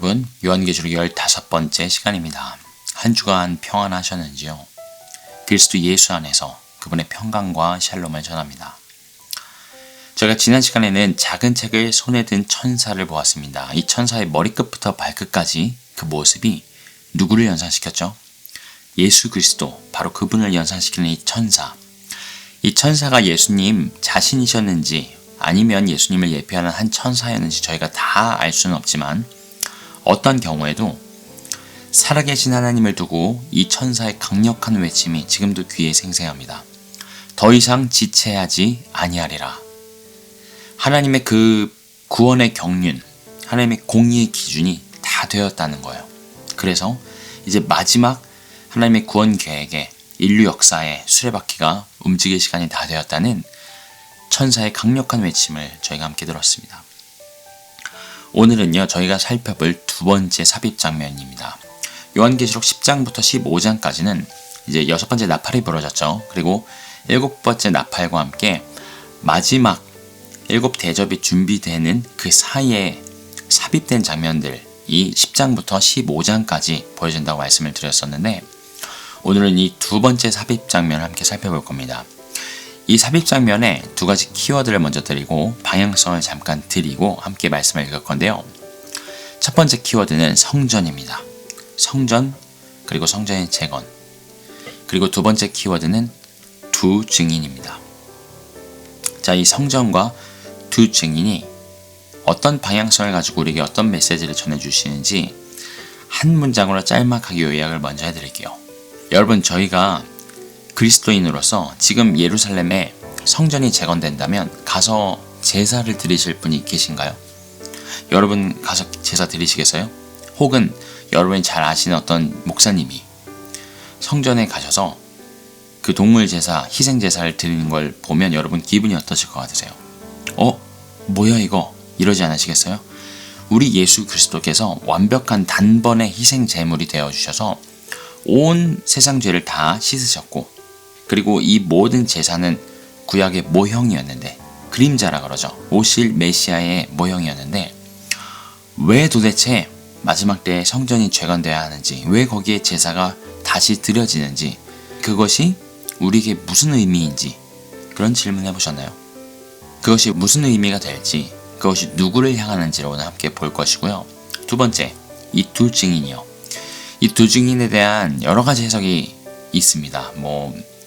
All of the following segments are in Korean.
여러분, 요한계시록 15번째 시간입니다. 한 주간 평안하셨는지요? 그리스도 예수 안에서 그분의 평강과 샬롬을 전합니다. 제가 지난 시간에는 작은 책을 손에 든 천사를 보았습니다. 이 천사의 머리끝부터 발끝까지 그 모습이 누구를 연상시켰죠? 예수 그리스도, 바로 그분을 연상시키는 이 천사. 이 천사가 예수님 자신이셨는지 아니면 예수님을 예표하는 한 천사였는지 저희가 다 알 수는 없지만 어떤 경우에도 살아계신 하나님을 두고 이 천사의 강력한 외침이 지금도 귀에 생생합니다. 더 이상 지체하지 아니하리라. 하나님의 그 구원의 경륜, 하나님의 공의의 기준이 다 되었다는 거예요. 그래서 이제 마지막 하나님의 구원 계획에 인류 역사의 수레바퀴가 움직일 시간이 다 되었다는 천사의 강력한 외침을 저희가 함께 들었습니다. 오늘은요, 저희가 살펴볼 두 번째 삽입 장면입니다. 요한계시록 10장부터 15장까지는 이제 6번째 나팔이 부러졌죠. 그리고 7번째 나팔과 함께 마지막 7 대접이 준비되는 그 사이에 삽입된 장면들이 10장부터 15장까지 보여진다고 말씀을 드렸었는데, 오늘은 이 두 번째 삽입 장면을 함께 살펴볼 겁니다. 이 삽입 장면에 두 가지 키워드를 먼저 드리고 방향성을 잠깐 드리고 함께 말씀을 읽을 건데요. 첫 번째 키워드는 성전입니다. 성전, 그리고 성전의 재건. 그리고 두 번째 키워드는 두 증인입니다. 자, 이 성전과 두 증인이 어떤 방향성을 가지고 우리에게 어떤 메시지를 전해주시는지 한 문장으로 짤막하게 요약을 먼저 해드릴게요. 여러분, 저희가 그리스도인으로서 지금 예루살렘에 성전이 재건된다면 가서 제사를 드리실 분이 계신가요? 여러분 가서 제사 드리시겠어요? 혹은 여러분이 잘 아시는 어떤 목사님이 성전에 가셔서 그 동물 제사, 희생 제사를 드리는 걸 보면 여러분 기분이 어떠실 것 같으세요? 뭐야 이거? 이러지 않으시겠어요? 우리 예수 그리스도께서 완벽한 단번에 희생 제물이 되어주셔서 온 세상 죄를 다 씻으셨고, 그리고 이 모든 제사는 구약의 모형이었는데, 그림자라 그러죠. 오실 메시아의 모형이었는데, 왜 도대체 마지막 때에 성전이 재건되어야 하는지, 왜 거기에 제사가 다시 드려지는지, 그것이 우리에게 무슨 의미인지 그런 질문 해보셨나요? 그것이 무슨 의미가 될지, 그것이 누구를 향하는지를 오늘 함께 볼 것이고요. 두 번째, 이 두 증인이요. 이 두 증인에 대한 여러 가지 해석이 있습니다.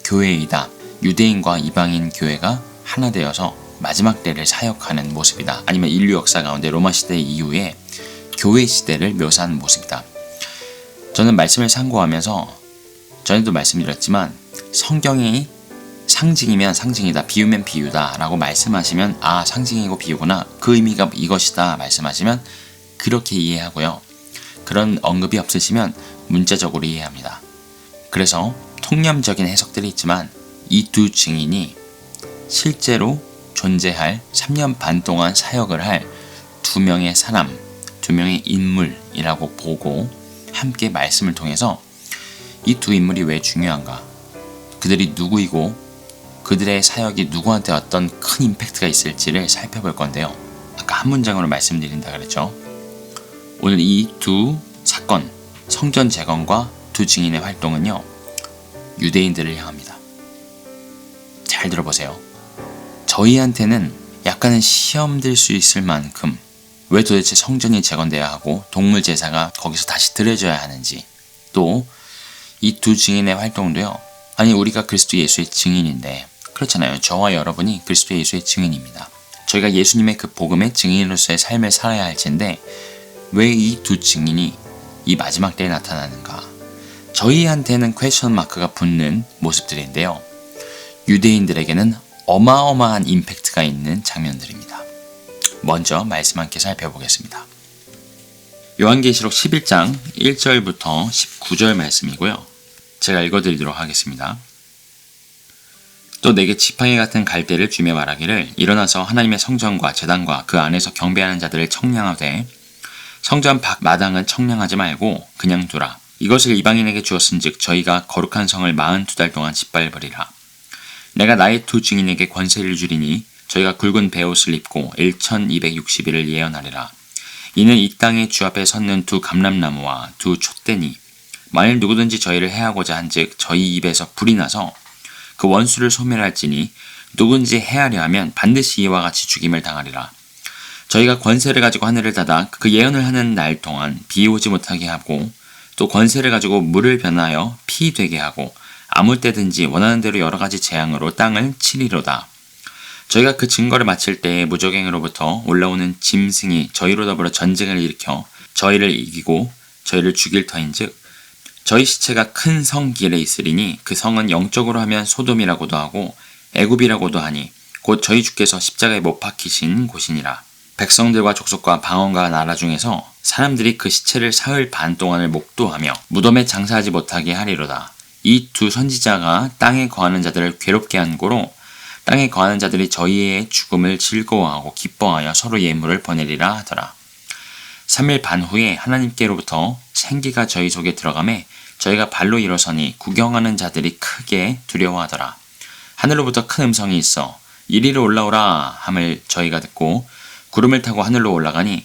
교회이다, 유대인과 이방인 교회가 하나 되어서 마지막 때를 사역하는 모습이다, 아니면 인류 역사 가운데 로마 시대 이후에 교회 시대를 묘사하는 모습이다. 저는 말씀을 상고하면서 전에도 말씀드렸지만 성경이 상징이면 상징이다, 비유면 비유다 라고 말씀하시면 상징이고 비유구나, 그 의미가 이것이다 말씀하시면 그렇게 이해하고요. 그런 언급이 없으시면 문자적으로 이해합니다. 그래서 통념적인 해석들이 있지만 이 두 증인이 실제로 존재할 3년 반 동안 사역을 할 두 명의 사람, 두 명의 인물이라고 보고 함께 말씀을 통해서 이 두 인물이 왜 중요한가, 그들이 누구이고 그들의 사역이 누구한테 어떤 큰 임팩트가 있을지를 살펴볼 건데요. 아까 한 문장으로 말씀드린다 그랬죠. 오늘 이 두 사건, 성전 재건과 두 증인의 활동은요, 유대인들을 향합니다. 잘 들어보세요. 저희한테는 약간은 시험 들 수 있을 만큼 왜 도대체 성전이 재건돼야 하고 동물 제사가 거기서 다시 드려져야 하는지, 또 이 두 증인의 활동도요, 우리가 그리스도 예수의 증인인데, 그렇잖아요. 저와 여러분이 그리스도 예수의 증인입니다. 저희가 예수님의 그 복음의 증인으로서의 삶을 살아야 할 텐데 왜 이 두 증인이 이 마지막 때에 나타나는가? 저희한테는 퀘스천 마크가 붙는 모습들인데요, 유대인들에게는 어마어마한 임팩트가 있는 장면들입니다. 먼저 말씀 함께 살펴보겠습니다. 요한계시록 11장 1절부터 19절 말씀이고요. 제가 읽어드리도록 하겠습니다. 또 내게 지팡이 같은 갈대를 주며 말하기를, 일어나서 하나님의 성전과 제단과 그 안에서 경배하는 자들을 청량하되 성전 밖 마당은 청량하지 말고 그냥 두라. 이것을 이방인에게 주었은즉 저희가 거룩한 성을 42달 동안 짓밟으리라. 내가 나의 두 증인에게 권세를 주리니 저희가 굵은 베옷을 입고 1260일을 예언하리라. 이는 이 땅의 주 앞에 섰는 두 감람나무와 두 촛대니 만일 누구든지 저희를 해하고자 한즉 저희 입에서 불이 나서 그 원수를 소멸할지니 누구든지 해하려 하면 반드시 이와 같이 죽임을 당하리라. 저희가 권세를 가지고 하늘을 닫아 그 예언을 하는 날 동안 비 오지 못하게 하고 또 권세를 가지고 물을 변하여 피 되게 하고 아무 때든지 원하는 대로 여러 가지 재앙으로 땅을 치리로다. 저희가 그 증거를 마칠 때에 무적행으로부터 올라오는 짐승이 저희로 더불어 전쟁을 일으켜 저희를 이기고 저희를 죽일 터인즉 저희 시체가 큰 성 길에 있으리니 그 성은 영적으로 하면 소돔이라고도 하고 애굽이라고도 하니 곧 저희 주께서 십자가에 못 박히신 곳이니라. 백성들과 족속과 방언과 나라 중에서 사람들이 그 시체를 사흘 반 동안을 목도하며 무덤에 장사하지 못하게 하리로다. 이 두 선지자가 땅에 거하는 자들을 괴롭게 한 고로 땅에 거하는 자들이 저희의 죽음을 즐거워하고 기뻐하여 서로 예물을 보내리라 하더라. 3일 반 후에 하나님께로부터 생기가 저희 속에 들어가매 저희가 발로 일어서니 구경하는 자들이 크게 두려워하더라. 하늘로부터 큰 음성이 있어 이리로 올라오라 함을 저희가 듣고 구름을 타고 하늘로 올라가니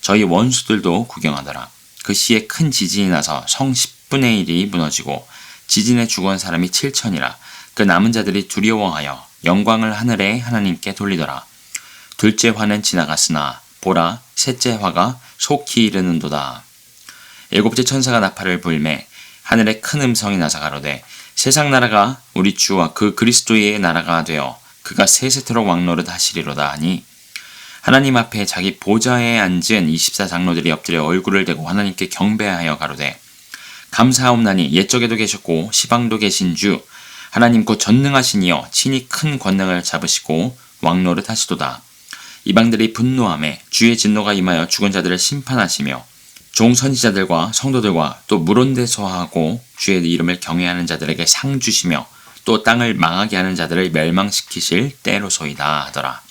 저희 원수들도 구경하더라. 그 시에 큰 지진이 나서 성 10분의 1이 무너지고 지진에 죽은 사람이 7천이라. 그 남은 자들이 두려워하여 영광을 하늘의 하나님께 돌리더라. 둘째 화는 지나갔으나 보라 셋째 화가 속히 이르는도다. 일곱째 천사가 나팔을 불매 하늘에 큰 음성이 나서 가로되 세상 나라가 우리 주와 그 그리스도의 나라가 되어 그가 세세토록 왕노릇 하시리로다 하니 하나님 앞에 자기 보좌에 앉은 24장로들이 엎드려 얼굴을 대고 하나님께 경배하여 가로되 감사하옵나니 옛적에도 계셨고 시방도 계신 주 하나님 곧 전능하신 이여 친히 큰 권능을 잡으시고 왕노릇 하시도다. 이방들이 분노하매 주의 진노가 임하여 죽은 자들을 심판하시며 종 선지자들과 성도들과 또 물온대소하고 주의 이름을 경외하는 자들에게 상 주시며 또 땅을 망하게 하는 자들을 멸망시키실 때로소이다 하더라.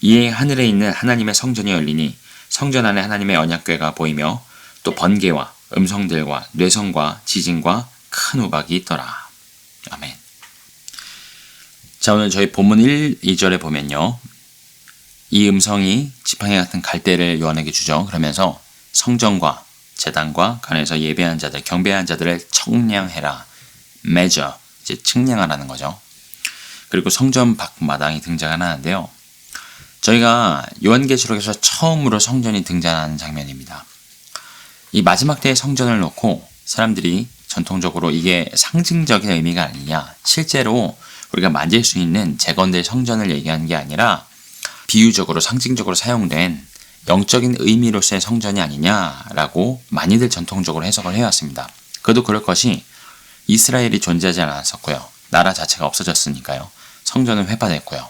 이에 하늘에 있는 하나님의 성전이 열리니 성전 안에 하나님의 언약궤가 보이며 또 번개와 음성들과 뇌성과 지진과 큰 우박이 있더라. 아멘. 자, 오늘 저희 본문 1, 2절에 보면요. 이 음성이 지팡이 같은 갈대를 요한에게 주죠. 그러면서 성전과 제단과 관에서 예배한 자들, 경배한 자들을 청량해라. measure, 이제 측량하라는 거죠. 그리고 성전 밖 마당이 등장을 하는데요. 저희가 요한계시록에서 처음으로 성전이 등장하는 장면입니다. 이 마지막 때의 성전을 놓고 사람들이 전통적으로 이게 상징적인 의미가 아니냐, 실제로 우리가 만질 수 있는 재건될 성전을 얘기하는 게 아니라 비유적으로 상징적으로 사용된 영적인 의미로서의 성전이 아니냐라고 많이들 전통적으로 해석을 해왔습니다. 그래도 그럴 것이 이스라엘이 존재하지 않았었고요. 나라 자체가 없어졌으니까요. 성전은 회파됐고요.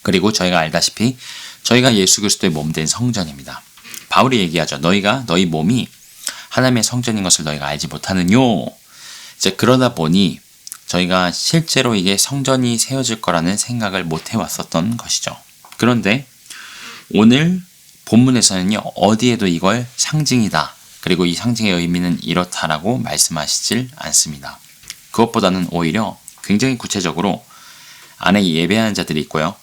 그리고 저희가 알다시피 저희가 예수 그리스도의 몸된 성전입니다. 바울이 얘기하죠. 너희 몸이 하나님의 성전인 것을 너희가 알지 못하느뇨. 이제 그러다 보니 저희가 실제로 이게 성전이 세워질 거라는 생각을 못 해왔었던 것이죠. 그런데 오늘 본문에서는요. 어디에도 이걸 상징이다. 그리고 이 상징의 의미는 이렇다라고 말씀하시질 않습니다. 그것보다는 오히려 굉장히 구체적으로 안에 예배하는 자들이 있고요.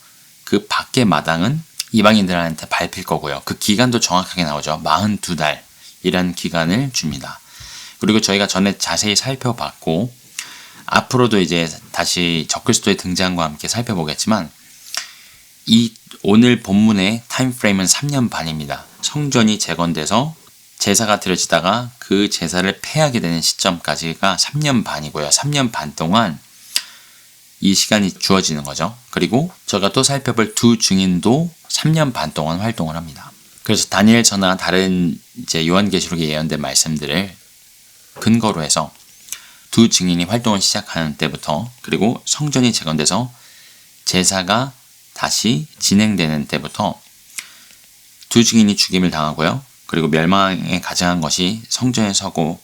그 밖의 마당은 이방인들한테 밟힐 거고요. 그 기간도 정확하게 나오죠. 42달이라는 기간을 줍니다. 그리고 저희가 전에 자세히 살펴봤고 앞으로도 이제 다시 적그리스도의 등장과 함께 살펴보겠지만 이 오늘 본문의 타임프레임은 3년 반입니다. 성전이 재건돼서 제사가 드려지다가 그 제사를 폐하게 되는 시점까지가 3년 반이고요. 3년 반 동안 이 시간이 주어지는 거죠. 그리고 제가 또 살펴볼 두 증인도 3년 반 동안 활동을 합니다. 그래서 다니엘서나 다른 이제 요한계시록에 예언된 말씀들을 근거로 해서 두 증인이 활동을 시작하는 때부터 그리고 성전이 재건돼서 제사가 다시 진행되는 때부터 두 증인이 죽임을 당하고요. 그리고 멸망에 가증한 것이 성전에 서고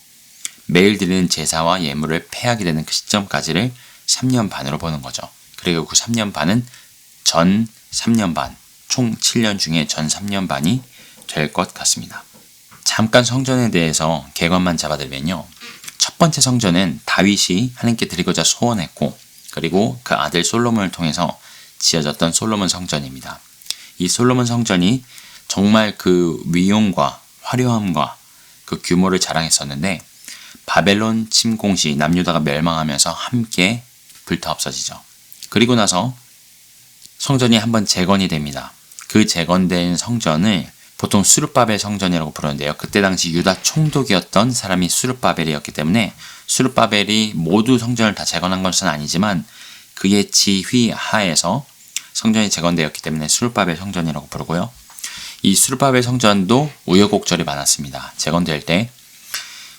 매일 드리는 제사와 예물을 폐하게 되는 그 시점까지를 3년 반으로 보는 거죠. 그리고 그 3년 반은 전 3년 반, 총 7년 중에 전 3년 반이 될 것 같습니다. 잠깐 성전에 대해서 개관만 잡아드리면요. 첫 번째 성전은 다윗이 하나님께 드리고자 소원했고 그리고 그 아들 솔로몬을 통해서 지어졌던 솔로몬 성전입니다. 이 솔로몬 성전이 정말 그 위용과 화려함과 그 규모를 자랑했었는데 바벨론 침공 시 남유다가 멸망하면서 함께 불타 없어지죠. 그리고 나서 성전이 한번 재건이 됩니다. 그 재건된 성전을 보통 수르바벨 성전이라고 부르는데요. 그때 당시 유다 총독이었던 사람이 수르바벨이었기 때문에 수르바벨이 모두 성전을 다 재건한 것은 아니지만 그의 지휘 하에서 성전이 재건되었기 때문에 수르바벨 성전이라고 부르고요. 이 수르바벨 성전도 우여곡절이 많았습니다. 재건될 때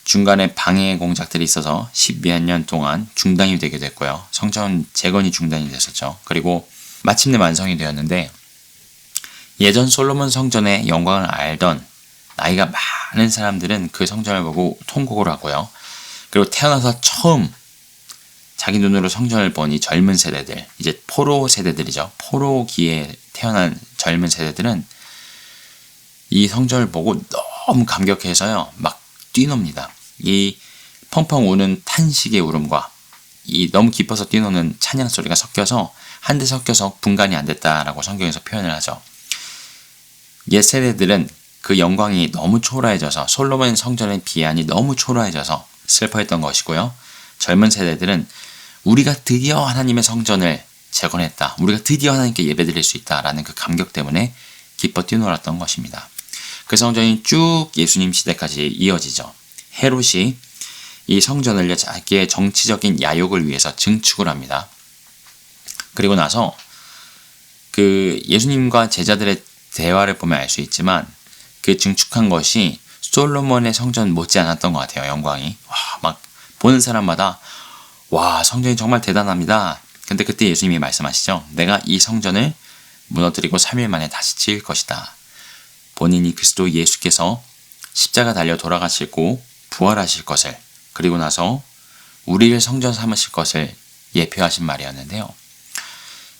중간에 방해 공작들이 있어서 10몇 년 동안 중단이 되게 됐고요. 성전 재건이 중단이 됐었죠. 그리고 마침내 완성이 되었는데 예전 솔로몬 성전의 영광을 알던 나이가 많은 사람들은 그 성전을 보고 통곡을 하고요. 그리고 태어나서 처음 자기 눈으로 성전을 보니 젊은 세대들, 이제 포로 세대들이죠. 포로기에 태어난 젊은 세대들은 이 성전을 보고 너무 감격해서요. 막 뛰놉니다. 이 펑펑 우는 탄식의 울음과 이 너무 기뻐서 뛰노는 찬양 소리가 섞여서 한데 섞여서 분간이 안 됐다라고 성경에서 표현을 하죠. 옛 세대들은 그 영광이 너무 초라해져서 솔로몬 성전의 비안이 너무 초라해져서 슬퍼했던 것이고요. 젊은 세대들은 우리가 드디어 하나님의 성전을 재건했다. 우리가 드디어 하나님께 예배드릴 수 있다라는 그 감격 때문에 기뻐 뛰놀았던 것입니다. 그 성전이 쭉 예수님 시대까지 이어지죠. 헤롯이 이 성전을 자기의 정치적인 야욕을 위해서 증축을 합니다. 그리고 나서 그 예수님과 제자들의 대화를 보면 알 수 있지만 그 증축한 것이 솔로몬의 성전 못지 않았던 것 같아요. 영광이. 막 보는 사람마다 와, 성전이 정말 대단합니다. 근데 그때 예수님이 말씀하시죠. 내가 이 성전을 무너뜨리고 3일 만에 다시 지을 것이다. 본인이 그리스도 예수께서 십자가 달려 돌아가시고 부활하실 것을, 그리고 나서 우리를 성전 삼으실 것을 예표하신 말이었는데요.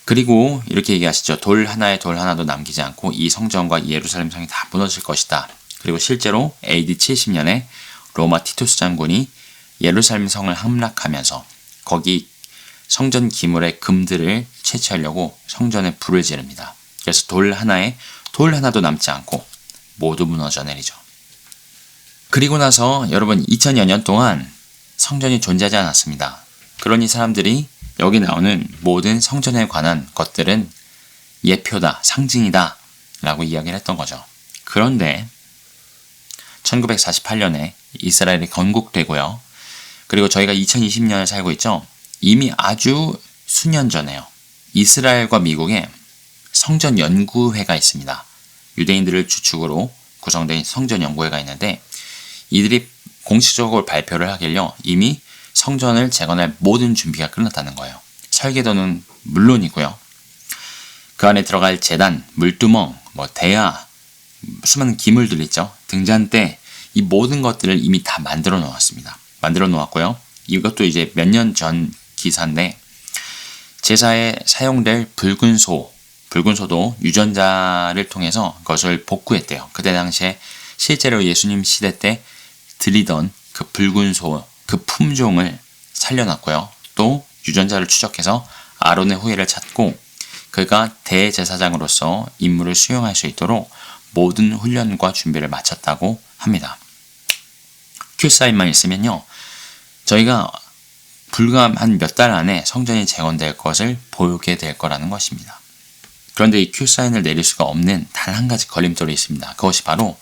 그리고 이렇게 얘기하시죠. 돌 하나에 돌 하나도 남기지 않고 이 성전과 예루살렘 성이 다 무너질 것이다. 그리고 실제로 AD 70년에 로마 티투스 장군이 예루살렘 성을 함락하면서 거기 성전 기물의 금들을 채취하려고 성전에 불을 지릅니다. 그래서 돌 하나에 돌 하나도 남지 않고 모두 무너져 내리죠. 그리고 나서 여러분 2000여 년 동안 성전이 존재하지 않았습니다. 그러니 사람들이 여기 나오는 모든 성전에 관한 것들은 예표다, 상징이다 라고 이야기를 했던 거죠. 그런데 1948년에 이스라엘이 건국되고요. 그리고 저희가 2020년을 살고 있죠. 이미 아주 수년 전에요. 이스라엘과 미국에 성전연구회가 있습니다. 유대인들을 주축으로 구성된 성전연구회가 있는데 이들이 공식적으로 발표를 하길요. 이미 성전을 재건할 모든 준비가 끝났다는 거예요. 설계도는 물론이고요. 그 안에 들어갈 제단, 물두멍, 대야, 수많은 기물들 있죠. 등잔대, 이 모든 것들을 이미 다 만들어 놓았습니다. 만들어 놓았고요. 이것도 이제 몇 년 전 기사인데 제사에 사용될 붉은소도 유전자를 통해서 그것을 복구했대요. 그때 당시에 실제로 예수님 시대 때 들리던 그 붉은소 그 품종을 살려놨고요. 또 유전자를 추적해서 아론의 후예를 찾고 그가 대제사장으로서 임무를 수행할 수 있도록 모든 훈련과 준비를 마쳤다고 합니다. 큐사인만 있으면요. 저희가 불과 한 몇 달 안에 성전이 재건될 것을 보게 될 거라는 것입니다. 그런데 이 큐사인을 내릴 수가 없는 단 한 가지 걸림돌이 있습니다. 그것이 바로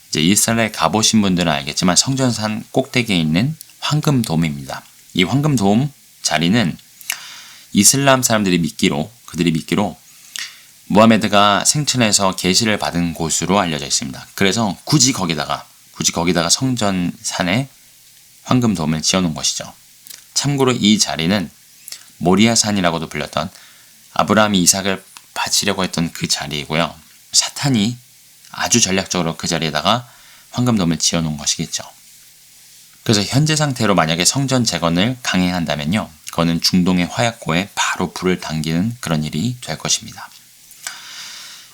이제 이스라엘 가보신 분들은 알겠지만 성전산 꼭대기에 있는 황금돔입니다. 이 황금돔 자리는 이슬람 사람들이 그들이 믿기로 무하메드가 생천에서 계시를 받은 곳으로 알려져 있습니다. 그래서 굳이 거기다가 성전산에 황금돔을 지어놓은 것이죠. 참고로 이 자리는 모리아산이라고도 불렸던 아브라함이 이삭을 바치려고 했던 그 자리이고요. 사탄이 아주 전략적으로 그 자리에다가 황금돔을 지어놓은 것이겠죠. 그래서 현재 상태로 만약에 성전 재건을 강행한다면요. 그거는 중동의 화약고에 바로 불을 당기는 그런 일이 될 것입니다.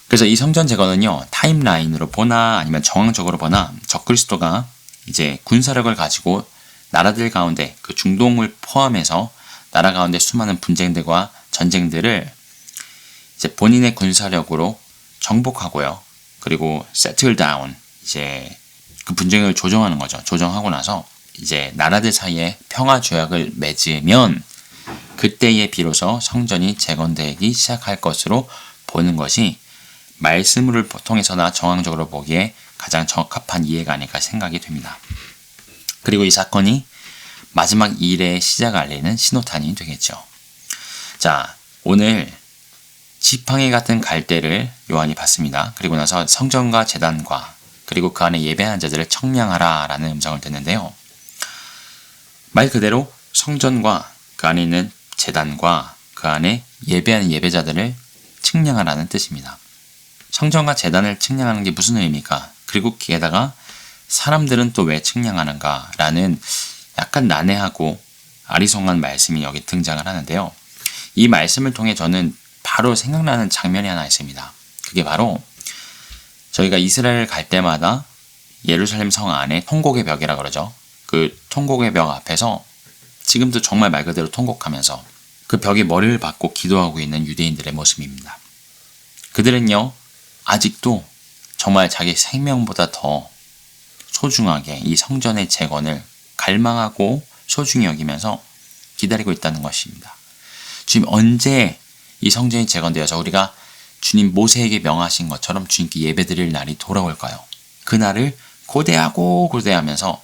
그래서 이 성전 재건은요. 타임라인으로 보나 아니면 정황적으로 보나 적그리스도가 이제 군사력을 가지고 나라들 가운데 그 중동을 포함해서 나라 가운데 수많은 분쟁들과 전쟁들을 이제 본인의 군사력으로 정복하고요. 그리고 settle down, 이제 그 분쟁을 조정하는 거죠. 조정하고 나서 이제 나라들 사이에 평화 조약을 맺으면 그때에 비로소 성전이 재건되기 시작할 것으로 보는 것이 말씀을 통해서나 정황적으로 보기에 가장 적합한 이해가 아닐까 생각이 됩니다. 그리고 이 사건이 마지막 일의 시작을 알리는 신호탄이 되겠죠. 자, 오늘 지팡이 같은 갈대를 요한이 봤습니다. 그리고 나서 성전과 제단과 그리고 그 안에 예배하는 자들을 청량하라 라는 음성을 듣는데요. 말 그대로 성전과 그 안에 있는 제단과 그 안에 예배하는 예배자들을 측량하라는 뜻입니다. 성전과 제단을 측량하는 게 무슨 의미입니까? 그리고 게다가 사람들은 또 왜 측량하는가 라는 약간 난해하고 아리송한 말씀이 여기 등장을 하는데요. 이 말씀을 통해 저는 바로 생각나는 장면이 하나 있습니다. 그게 바로 저희가 이스라엘 갈 때마다 예루살렘 성 안에 통곡의 벽이라 그러죠. 그 통곡의 벽 앞에서 지금도 정말 말 그대로 통곡하면서 그 벽에 머리를 박고 기도하고 있는 유대인들의 모습입니다. 그들은요, 아직도 정말 자기 생명보다 더 소중하게 이 성전의 재건을 갈망하고 소중히 여기면서 기다리고 있다는 것입니다. 주님, 언제 이 성전이 재건되어서 우리가 주님 모세에게 명하신 것처럼 주님께 예배드릴 날이 돌아올까요? 그날을 고대하면서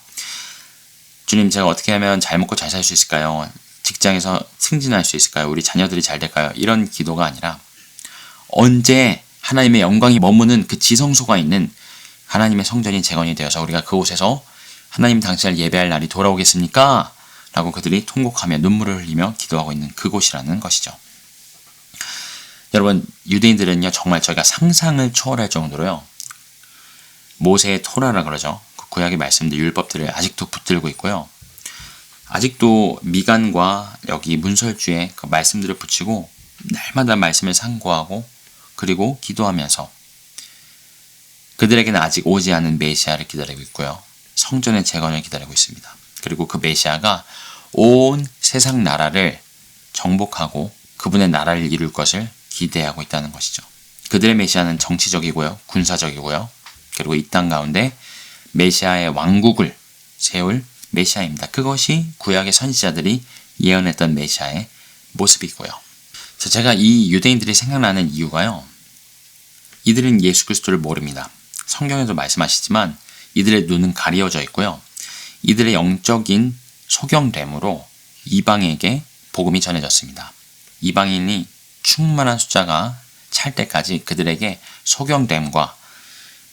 주님, 제가 어떻게 하면 잘 먹고 잘 살 수 있을까요? 직장에서 승진할 수 있을까요? 우리 자녀들이 잘 될까요? 이런 기도가 아니라 언제 하나님의 영광이 머무는 그 지성소가 있는 하나님의 성전이 재건이 되어서 우리가 그곳에서 하나님 당신을 예배할 날이 돌아오겠습니까? 라고 그들이 통곡하며 눈물을 흘리며 기도하고 있는 그곳이라는 것이죠. 여러분, 유대인들은요, 정말 저희가 상상을 초월할 정도로요, 모세의 토라라 그러죠. 그 구약의 말씀들, 율법들을 아직도 붙들고 있고요. 아직도 미간과 여기 문설주에 그 말씀들을 붙이고 날마다 말씀을 상고하고 그리고 기도하면서 그들에게는 아직 오지 않은 메시아를 기다리고 있고요. 성전의 재건을 기다리고 있습니다. 그리고 그 메시아가 온 세상 나라를 정복하고 그분의 나라를 이룰 것을 기대하고 있다는 것이죠. 그들의 메시아는 정치적이고요. 군사적이고요. 그리고 이 땅 가운데 메시아의 왕국을 세울 메시아입니다. 그것이 구약의 선지자들이 예언했던 메시아의 모습이고요. 제가 이 유대인들이 생각나는 이유가요. 이들은 예수 그리스도를 모릅니다. 성경에도 말씀하시지만 이들의 눈은 가리워져 있고요. 이들의 영적인 소경됨으로 이방에게 복음이 전해졌습니다. 이방인이 충만한 숫자가 찰 때까지 그들에게 소경됨과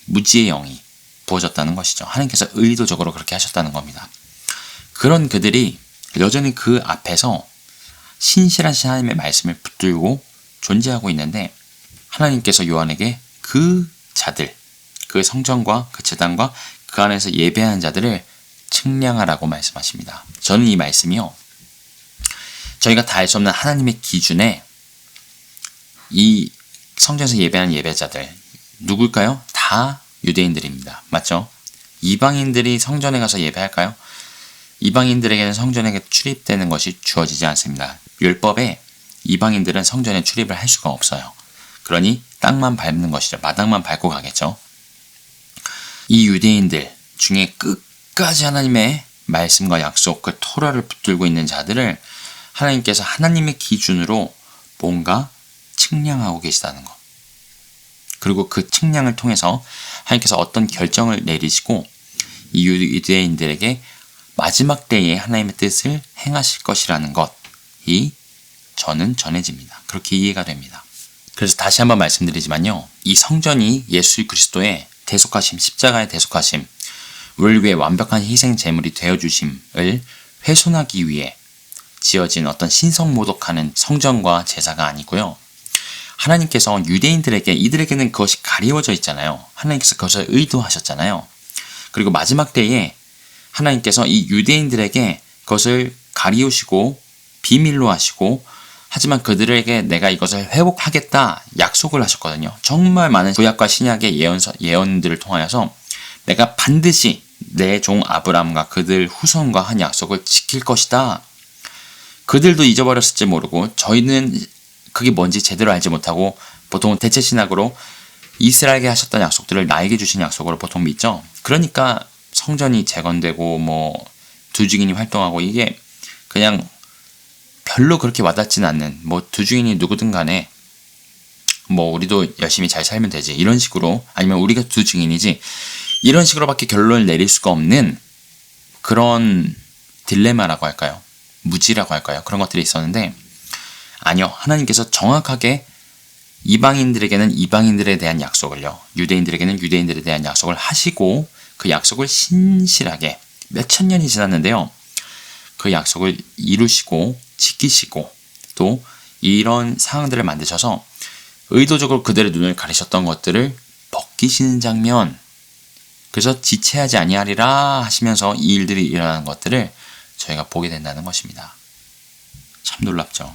무지의 영이 부어졌다는 것이죠. 하나님께서 의도적으로 그렇게 하셨다는 겁니다. 그런 그들이 여전히 그 앞에서 신실하신 하나님의 말씀을 붙들고 존재하고 있는데 하나님께서 요한에게 그 자들, 그 성전과 그 제단과 그 안에서 예배하는 자들을 측량하라고 말씀하십니다. 저는 이 말씀이요, 저희가 다 알 수 없는 하나님의 기준에 이 성전에서 예배하는 예배자들 누굴까요? 다 유대인들입니다. 맞죠? 이방인들이 성전에 가서 예배할까요? 이방인들에게는 성전에 출입되는 것이 주어지지 않습니다. 율법에 이방인들은 성전에 출입을 할 수가 없어요. 그러니 땅만 밟는 것이죠. 마당만 밟고 가겠죠. 이 유대인들 중에 끝까지 하나님의 말씀과 약속, 그 토라를 붙들고 있는 자들을 하나님께서 하나님의 기준으로 뭔가 측량하고 계시다는 것. 그리고 그 측량을 통해서 하나님께서 어떤 결정을 내리시고 이 유대인들에게 마지막 때에 하나님의 뜻을 행하실 것이라는 것이 저는 전해집니다. 그렇게 이해가 됩니다. 그래서 다시 한번 말씀드리지만요. 이 성전이 예수 그리스도의 대속하심, 십자가의 대속하심, 우리를 위해 완벽한 희생 제물이 되어주심을 훼손하기 위해 지어진 어떤 신성모독하는 성전과 제사가 아니고요. 하나님께서 유대인들에게, 이들에게는 그것이 가리워져 있잖아요. 하나님께서 그것을 의도하셨잖아요. 그리고 마지막 때에 하나님께서 이 유대인들에게 그것을 가리우시고 비밀로 하시고, 하지만 그들에게 내가 이것을 회복하겠다 약속을 하셨거든요. 정말 많은 구약과 신약의 예언들을 통하여서 내가 반드시 내 종 아브라함과 그들 후손과 한 약속을 지킬 것이다. 그들도 잊어버렸을지 모르고 저희는 그게 뭔지 제대로 알지 못하고 보통 대체신학으로 이스라엘에게 하셨던 약속들을 나에게 주신 약속으로 보통 믿죠. 그러니까 성전이 재건되고 두 증인이 활동하고 이게 그냥 별로 그렇게 와닿지는 않는 두 증인이 누구든 간에 우리도 열심히 잘 살면 되지 이런 식으로 아니면 우리가 두 증인이지 이런 식으로밖에 결론을 내릴 수가 없는 그런 딜레마라고 할까요? 무지라고 할까요? 그런 것들이 있었는데 아니요. 하나님께서 정확하게 이방인들에게는 이방인들에 대한 약속을요. 유대인들에게는 유대인들에 대한 약속을 하시고 그 약속을 신실하게 몇천 년이 지났는데요. 그 약속을 이루시고 지키시고 또 이런 상황들을 만드셔서 의도적으로 그들의 눈을 가리셨던 것들을 벗기시는 장면 그래서 지체하지 아니하리라 하시면서 이 일들이 일어나는 것들을 저희가 보게 된다는 것입니다. 참 놀랍죠.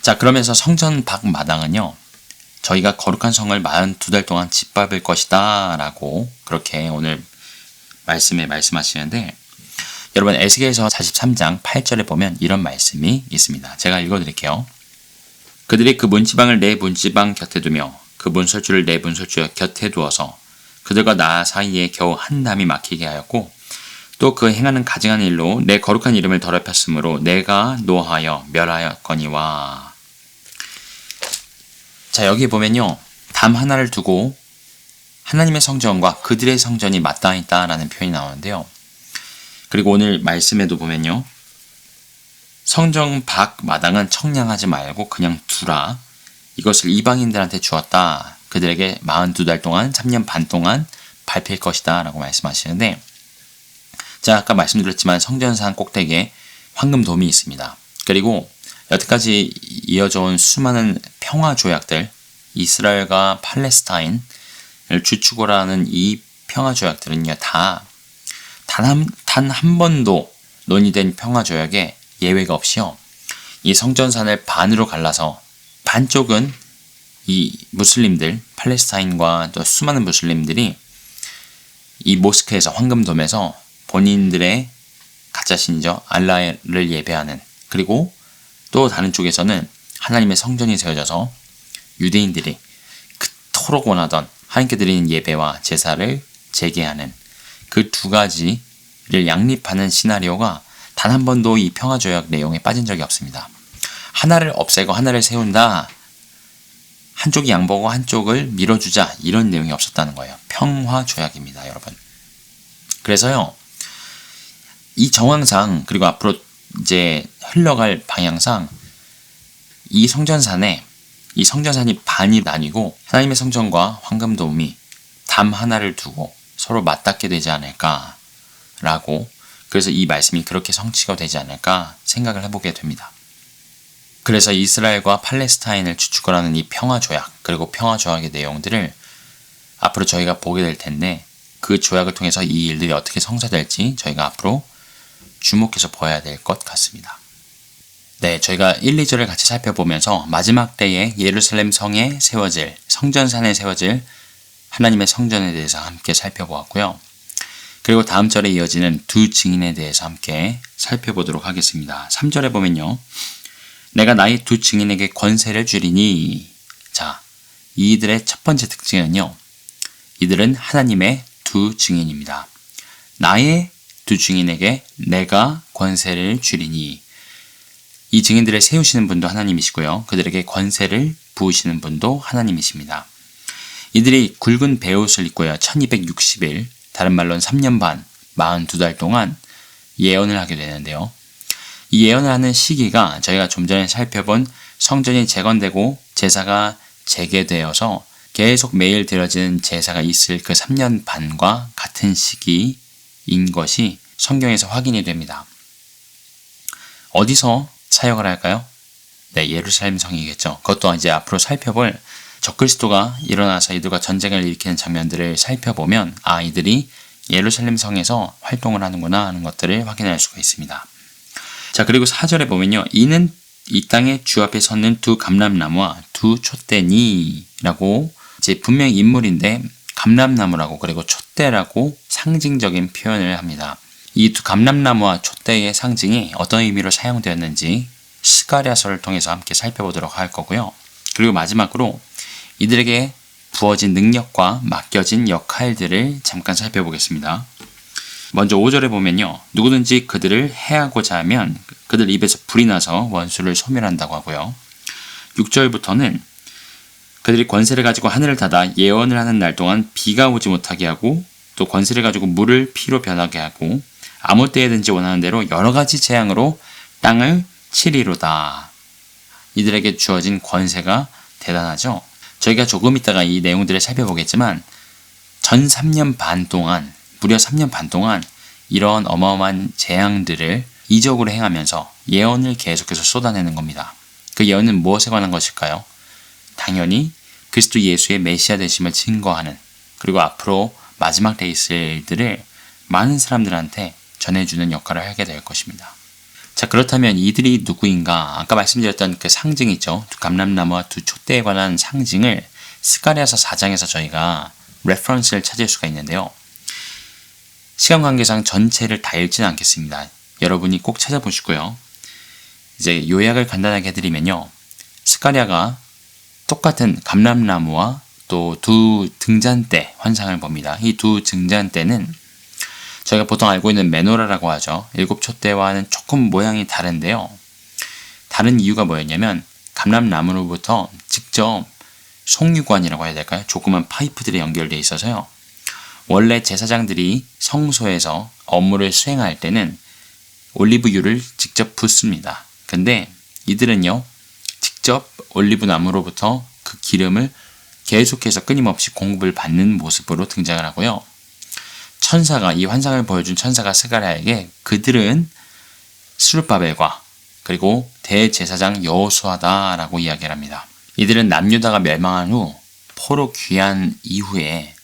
자, 그러면서 성전 밖 마당은요. 저희가 거룩한 성을 42달 동안 짓밟을 것이다 라고 그렇게 오늘 말씀에 말씀하시는데 여러분 에스겔서 43장 8절에 보면 이런 말씀이 있습니다. 제가 읽어드릴게요. 그들이 그 문지방을 내 문지방 곁에 두며 그 문설주를 내 문설주 곁에 두어서 그들과 나 사이에 겨우 한 담이 막히게 하였고 또 그 행하는 가증한 일로 내 거룩한 이름을 더럽혔으므로 내가 노하여 멸하였거니와. 자, 여기 보면요. 담 하나를 두고 하나님의 성전과 그들의 성전이 맞닿아 있다라는 표현이 나오는데요. 그리고 오늘 말씀에도 보면요. 성전 밖 마당은 청량하지 말고 그냥 두라. 이것을 이방인들한테 주었다. 그들에게 42달 동안 3년 반 동안 밟힐 것이다 라고 말씀하시는데 제가 아까 말씀드렸지만 성전산 꼭대기에 황금돔이 있습니다. 그리고 여태까지 이어져 온 수많은 평화 조약들, 이스라엘과 팔레스타인을 주축으로 하는 이 평화 조약들은요, 다 단 한 번도 논의된 평화 조약에 예외가 없이요, 이 성전산을 반으로 갈라서 반쪽은 이 무슬림들, 팔레스타인과 또 수많은 무슬림들이 이 모스크에서 황금돔에서 본인들의 가짜신이죠. 알라를 예배하는, 그리고 또 다른 쪽에서는 하나님의 성전이 세워져서 유대인들이 그토록 원하던 하나님께 드리는 예배와 제사를 재개하는 그 두 가지를 양립하는 시나리오가 단 한 번도 이 평화조약 내용에 빠진 적이 없습니다. 하나를 없애고 하나를 세운다, 한쪽이 양보하고 한쪽을 밀어주자, 이런 내용이 없었다는 거예요. 평화조약입니다, 여러분. 그래서요, 이 정황상, 그리고 앞으로 이제 흘러갈 방향상 이 성전산이 반이 나뉘고 하나님의 성전과 황금돔이 담 하나를 두고 서로 맞닿게 되지 않을까라고, 그래서 이 말씀이 그렇게 성취가 되지 않을까 생각을 해보게 됩니다. 그래서 이스라엘과 팔레스타인을 주축으로 하는 이 평화조약, 그리고 평화조약의 내용들을 앞으로 저희가 보게 될 텐데 그 조약을 통해서 이 일들이 어떻게 성사될지 저희가 앞으로 주목해서 봐야 될 것 같습니다. 네, 저희가 1, 2절을 같이 살펴보면서 마지막 때에 예루살렘 성에 세워질, 성전산에 세워질 하나님의 성전에 대해서 함께 살펴보았고요. 그리고 다음 절에 이어지는 두 증인에 대해서 함께 살펴보도록 하겠습니다. 3절에 보면요. 내가 나의 두 증인에게 권세를 주리니. 자, 이들의 첫 번째 특징은요. 이들은 하나님의 두 증인입니다. 나의 두 증인에게 내가 권세를 주리니. 이 증인들을 세우시는 분도 하나님이시고요. 그들에게 권세를 부으시는 분도 하나님이십니다. 이들이 굵은 베옷을 입고요. 1260일, 다른 말로는 3년 반, 42달 동안 예언을 하게 되는데요. 이 예언을 하는 시기가 저희가 좀 전에 살펴본 성전이 재건되고 제사가 재개되어서 계속 매일 드려지는 제사가 있을 그 3년 반과 같은 시기인 것이 성경에서 확인이 됩니다. 어디서 사역을 할까요? 네, 예루살렘 성이겠죠. 그것도 이제 앞으로 살펴볼 적그리스도가 일어나서 이들과 전쟁을 일으키는 장면들을 살펴보면 이들이 예루살렘 성에서 활동을 하는구나 하는 것들을 확인할 수가 있습니다. 자, 그리고 4절에 보면요. 이는 이 땅에 주 앞에 섰는 두 감람나무와 두 촛대니라고, 이제 분명히 인물인데 감람나무라고 그리고 촛대라고 상징적인 표현을 합니다. 이 두 감람나무와 촛대의 상징이 어떤 의미로 사용되었는지 스가랴서를 통해서 함께 살펴보도록 할 거고요. 그리고 마지막으로 이들에게 부어진 능력과 맡겨진 역할들을 잠깐 살펴보겠습니다. 먼저 5절에 보면요. 누구든지 그들을 해하고자 하면 그들 입에서 불이 나서 원수를 소멸한다고 하고요. 6절부터는 그들이 권세를 가지고 하늘을 닫아 예언을 하는 날 동안 비가 오지 못하게 하고 또 권세를 가지고 물을 피로 변하게 하고 아무 때에든지 원하는 대로 여러 가지 재앙으로 땅을 치리로다. 이들에게 주어진 권세가 대단하죠. 저희가 조금 있다가 이 내용들을 살펴보겠지만 전 3년 반 동안 무려 3년 반 동안 이런 어마어마한 재앙들을 이적으로 행하면서 예언을 계속해서 쏟아내는 겁니다. 그 예언은 무엇에 관한 것일까요? 당연히 그리스도 예수의 메시아 되심을 증거하는 그리고 앞으로 마지막 때에 있을 일들을 많은 사람들한테 전해주는 역할을 하게 될 것입니다. 자, 그렇다면 이들이 누구인가? 아까 말씀드렸던 그 상징 있죠. 두 감람나무와 두 촛대에 관한 상징을 스가랴서 4장에서 저희가 레퍼런스를 찾을 수가 있는데요. 시간 관계상 전체를 다 읽지는 않겠습니다. 여러분이 꼭 찾아보시고요. 이제 요약을 간단하게 해드리면요. 스가랴가 똑같은 감람나무와 또 두 등잔대 환상을 봅니다. 이 두 등잔대는 저희가 보통 알고 있는 메노라라고 하죠. 7촛대와는 조금 모양이 다른데요. 다른 이유가 뭐였냐면 감람나무로부터 직접 송유관이라고 해야 될까요? 조그만 파이프들이 연결되어 있어서요. 원래 제사장들이 성소에서 업무를 수행할 때는 올리브유를 직접 붓습니다. 근데 이들은요. 직접 올리브나무로부터 그 기름을 계속해서 끊임없이 공급을 받는 모습으로 등장을 하고요. 천사가 이 환상을 보여준 천사가 스가랴에게 그들은 스룹바벨과 그리고 대제사장 여호수아다라고 이야기를 합니다. 이들은 남유다가 멸망한 후 포로 귀환 이후에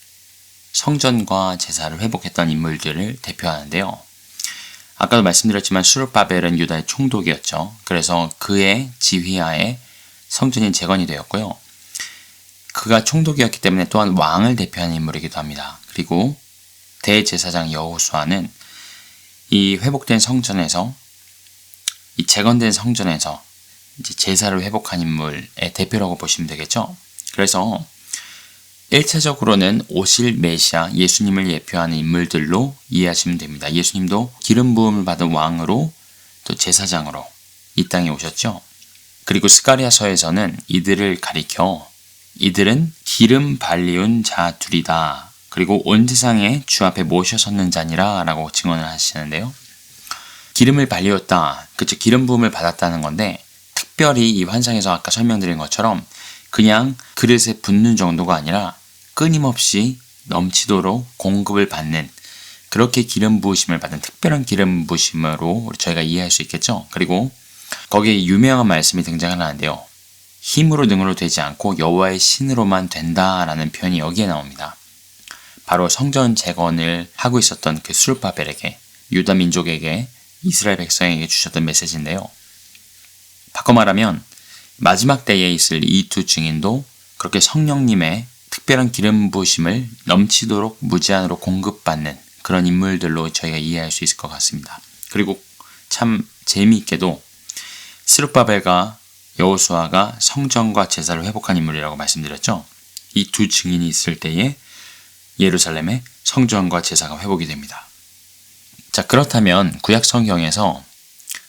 성전과 제사를 회복했던 인물들을 대표하는데요. 아까도 말씀드렸지만 스룹바벨은 유다의 총독이었죠. 그래서 그의 지휘하에 성전이 재건이 되었고요. 그가 총독이었기 때문에 또한 왕을 대표하는 인물이기도 합니다. 그리고 대제사장 여호수아는 이 회복된 성전에서 이 재건된 성전에서 이제 제사를 회복한 인물의 대표라고 보시면 되겠죠. 그래서 1차적으로는 오실 메시아 예수님을 예표하는 인물들로 이해하시면 됩니다. 예수님도 기름 부음을 받은 왕으로 또 제사장으로 이 땅에 오셨죠. 그리고 스가랴서에서는 이들을 가리켜 이들은 기름 발리운 자 둘이다. 그리고 온 세상에 주 앞에 모셔 섰는 자니라 라고 증언을 하시는데요. 기름을 발리웠다. 그쵸, 기름 부음을 받았다는 건데 특별히 이 환상에서 아까 설명드린 것처럼 그냥 그릇에 붓는 정도가 아니라 끊임없이 넘치도록 공급을 받는 그렇게 기름 부으심을 받은 특별한 기름 부으심으로 저희가 이해할 수 있겠죠. 그리고 거기에 유명한 말씀이 등장을 하는데요. 힘으로 능으로 되지 않고 여호와의 신으로만 된다라는 표현이 여기에 나옵니다. 바로 성전 재건을 하고 있었던 그 스룹바벨에게 유다 민족에게 이스라엘 백성에게 주셨던 메시지인데요. 바꿔 말하면 마지막 때에 있을 이 두 증인도 그렇게 성령님의 특별한 기름 부으심을 넘치도록 무제한으로 공급받는 그런 인물들로 저희가 이해할 수 있을 것 같습니다. 그리고 참 재미있게도 스룹바벨과 여호수아가 성전과 제사를 회복한 인물이라고 말씀드렸죠. 이 두 증인이 있을 때에 예루살렘의 성전과 제사가 회복이 됩니다. 자, 그렇다면 구약 성경에서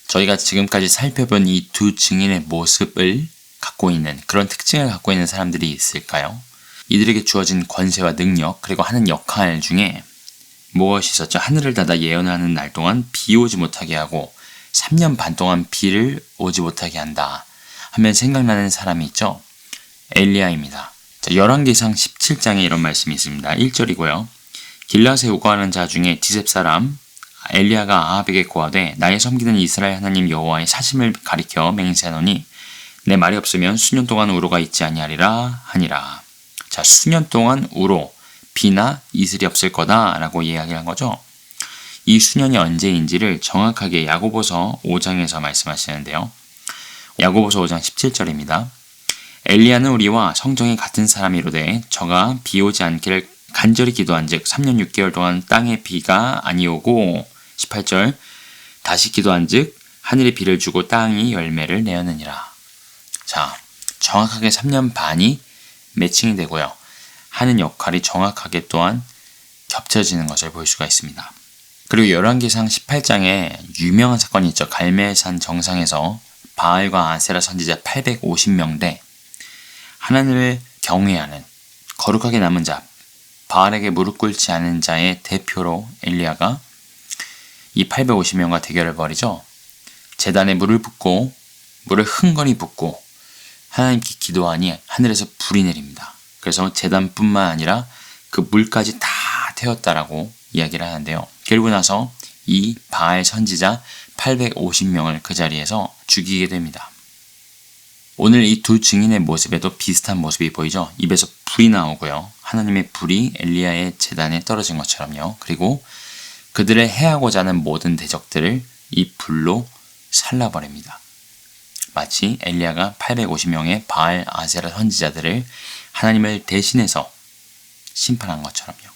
저희가 지금까지 살펴본 이 두 증인의 모습을 갖고 있는 그런 특징을 갖고 있는 사람들이 있을까요? 이들에게 주어진 권세와 능력 그리고 하는 역할 중에 무엇이 있었죠? 하늘을 닫아 예언하는 날 동안 비 오지 못하게 하고 3년 반 동안 비를 오지 못하게 한다 하면 생각나는 사람이 있죠? 엘리야입니다. 자, 열왕기상 17장에 이런 말씀이 있습니다. 1절이고요. 길라앗에 우거하는 자 중에 디셉 사람 엘리야가 아합에게 고하되 나의 섬기는 이스라엘 하나님 여호와의 사심을 가리켜 맹세하노니 내 말이 없으면 수년 동안 우로가 있지 아니하리라 하니라. 자, 수년 동안 우로, 비나 이슬이 없을 거다라고 이야기를 한 거죠. 이 수년이 언제인지를 정확하게 야고보서 5장에서 말씀하시는데요. 야고보서 5장 17절입니다. 엘리야는 우리와 성정이 같은 사람이로되 저가 비 오지 않기를 간절히 기도한즉 3년 6개월 동안 땅에 비가 아니오고 18절 다시 기도한즉 하늘이 비를 주고 땅이 열매를 내었느니라. 자, 정확하게 3년 반이 매칭이 되고요. 하는 역할이 정확하게 또한 겹쳐지는 것을 볼 수가 있습니다. 그리고 열왕기상 18장에 유명한 사건이 있죠. 갈멜산 정상에서 바알과 아세라 선지자 850명 대 하나님을 경외하는 거룩하게 남은 자, 바알에게 무릎 꿇지 않은 자의 대표로 엘리야가 이 850명과 대결을 벌이죠. 제단에 물을 붓고 물을 흥건히 붓고 하나님께 기도하니 하늘에서 불이 내립니다. 그래서 제단뿐만 아니라 그 물까지 다 태웠다라고 이야기를 하는데요. 그리고 나서 이 바알 선지자 850명을 그 자리에서 죽이게 됩니다. 오늘 이 두 증인의 모습에도 비슷한 모습이 보이죠. 입에서 불이 나오고요. 하나님의 불이 엘리야의 제단에 떨어진 것처럼요. 그리고 그들을 해하고자 하는 모든 대적들을 이 불로 살라버립니다. 마치 엘리야가 850명의 바알 아세라 선지자들을 하나님을 대신해서 심판한 것처럼요.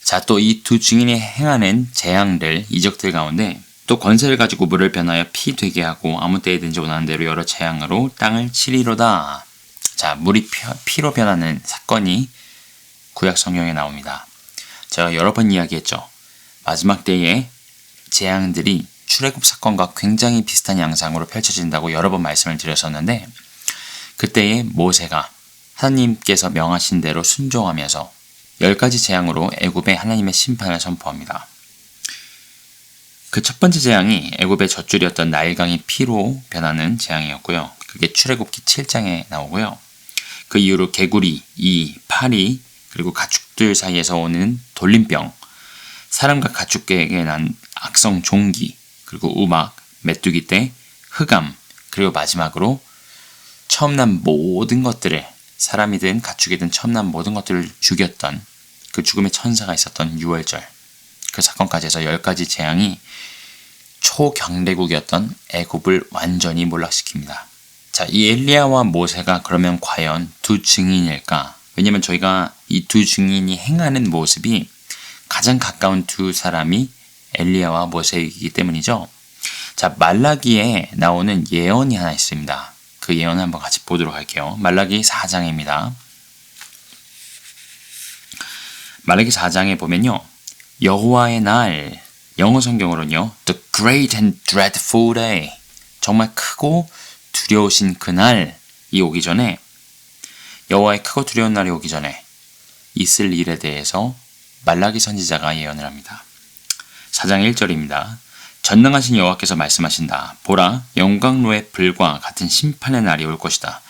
자, 또 이 두 증인이 행하는 재앙들, 이적들 가운데 또 권세를 가지고 물을 변하여 피 되게 하고 아무 때에든지 원하는 대로 여러 재앙으로 땅을 치리로다. 자, 물이 피로 변하는 사건이 구약 성경에 나옵니다. 제가 여러 번 이야기했죠. 마지막 때에 재앙들이 출애굽 사건과 굉장히 비슷한 양상으로 펼쳐진다고 여러 번 말씀을 드렸었는데 그때에 모세가 하나님께서 명하신 대로 순종하면서 10가지 재앙으로 애굽에 하나님의 심판을 선포합니다. 그 첫 번째 재앙이 애굽의 젖줄이었던 나일강이 피로 변하는 재앙이었고요. 그게 출애굽기 7장에 나오고요. 그 이후로 개구리, 이, 파리, 그리고 가축들 사이에서 오는 돌림병, 사람과 가축에게 난 악성 종기, 그리고 우막, 메뚜기 떼, 흑암, 그리고 마지막으로 처음 난 모든 것들을, 사람이든 가축이든 처음 난 모든 것들을 죽였던 그 죽음의 천사가 있었던 유월절, 그 사건까지 해서 10가지 재앙이 초경대국이었던 애굽을 완전히 몰락시킵니다. 자, 이 엘리야와 모세가 그러면 과연 두 증인일까? 왜냐면 저희가 이 두 증인이 행하는 모습이 가장 가까운 두 사람이 엘리야와 모세이기 때문이죠. 자, 말라기에 나오는 예언이 하나 있습니다. 그 예언을 한번 같이 보도록 할게요. 말라기 4장입니다. 말라기 4장에 보면요. 여호와의 날, 영어 성경으로는요. The great and dreadful day. 정말 크고 두려우신 그날이 오기 전에 여호와의 크고 두려운 날이 오기 전에 있을 일에 대해서 말라기 선지자가 예언을 합니다. 4장 1절입니다. 전능하신 여호와께서 말씀하신다. 보라, 영광로의 불과 같은 심판의 날이 올 것이다.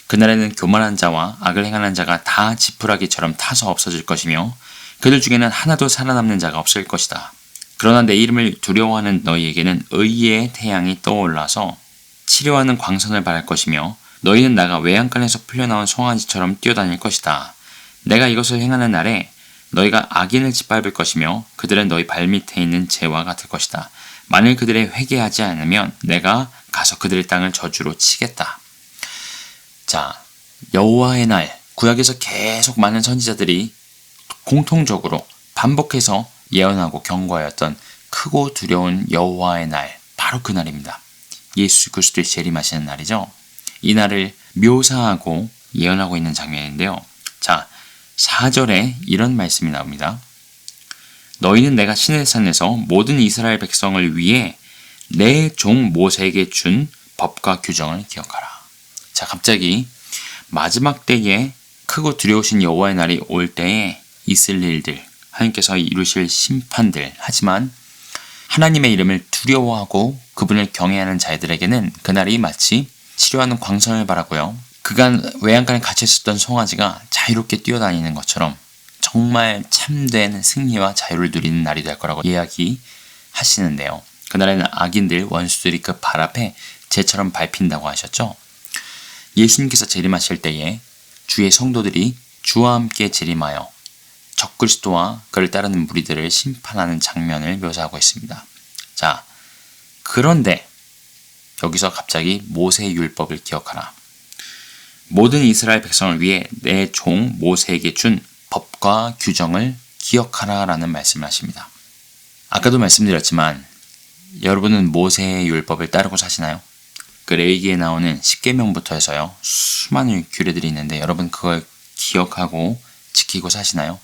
그날에는 교만한 자와 악을 행하는 자가 다 지푸라기처럼 타서 없어질 것이며 그들 중에는 하나도 살아남는 자가 없을 것이다. 그러나 내 이름을 두려워하는 너희에게는 의의 태양이 떠올라서 치료하는 광선을 발할 것이며 너희는 나가 외양간에서 풀려나온 송아지처럼 뛰어다닐 것이다. 내가 이것을 행하는 날에 너희가 악인을 짓밟을 것이며 그들은 너희 발밑에 있는 재와 같을 것이다. 만일 그들이 회개하지 않으면 내가 가서 그들의 땅을 저주로 치겠다. 자, 여호와의 날, 구약에서 계속 많은 선지자들이 공통적으로 반복해서 예언하고 경고하였던 크고 두려운 여호와의 날, 바로 그 날입니다. 예수 그리스도의 재림하시는 날이죠. 이 날을 묘사하고 예언하고 있는 장면인데요. 자, 4절에 이런 말씀이 나옵니다. 너희는 내가 시내 산에서 모든 이스라엘 백성을 위해 내 종 모세에게 준 법과 규정을 기억하라. 자, 갑자기 마지막 때에 크고 두려우신 여호와의 날이 올 때에 있을 일들, 하나님께서 이루실 심판들, 하지만 하나님의 이름을 두려워하고 그분을 경외하는 자들에게는 그날이 마치 치료하는 광선을 바라고요. 그간 외양간에 갇혀 있었던 송아지가 자유롭게 뛰어다니는 것처럼 정말 참된 승리와 자유를 누리는 날이 될 거라고 이야기하시는데요. 그날에는 악인들, 원수들이 그 발 앞에 재처럼 밟힌다고 하셨죠. 예수님께서 재림하실 때에 주의 성도들이 주와 함께 재림하여 적그리스도와 그를 따르는 무리들을 심판하는 장면을 묘사하고 있습니다. 자, 그런데 여기서 갑자기 모세의 율법을 기억하라. 모든 이스라엘 백성을 위해 내 종 모세에게 준 법과 규정을 기억하라 라는 말씀을 하십니다. 아까도 말씀드렸지만 여러분은 모세의 율법을 따르고 사시나요? 그 레위기에 나오는 10계명부터 해서요. 수많은 규례들이 있는데 여러분 그걸 기억하고 지키고 사시나요?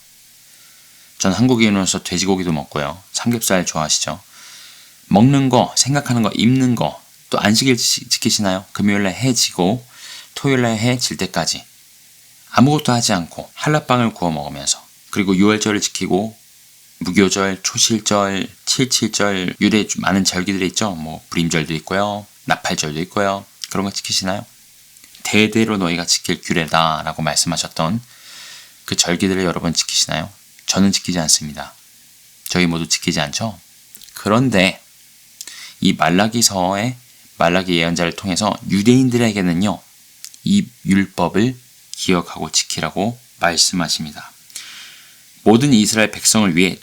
전 한국인으로서 돼지고기도 먹고요. 삼겹살 좋아하시죠? 먹는 거, 생각하는 거, 입는 거, 또 안식일 지키시나요? 금요일날 해 지고 토요일날 해 질 때까지 아무것도 하지 않고 한라빵을 구워 먹으면서, 그리고 유월절을 지키고 무교절, 초실절, 칠칠절, 유대 많은 절기들이 있죠. 뭐 불임절도 있고요. 나팔절도 있고요. 그런 거 지키시나요? 대대로 너희가 지킬 규례다 라고 말씀하셨던 그 절기들을 여러분 지키시나요? 저는 지키지 않습니다. 저희 모두 지키지 않죠? 그런데 이 말라기서의 말라기 예언자를 통해서 유대인들에게는요, 이 율법을 기억하고 지키라고 말씀하십니다. 모든 이스라엘 백성을 위해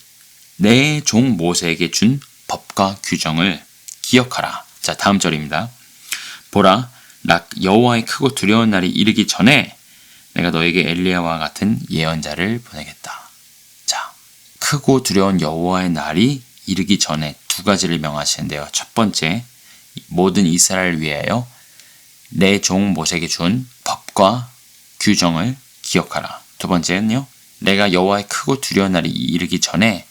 내 종 모세에게 준 법과 규정을 기억하라. 자, 다음 절입니다. 보라, 여호와의 크고 두려운 날이 이르기 전에 내가 너에게 엘리야와 같은 예언자를 보내겠다. 자, 크고 두려운 여호와의 날이 이르기 전에 두 가지를 명하시는데요. 첫 번째, 모든 이스라엘을 위하여 내 종 모세에게 준 법과 규정을 기억하라. 두 번째는요, 내가 여호와의 크고 두려운 날이 이르기 전에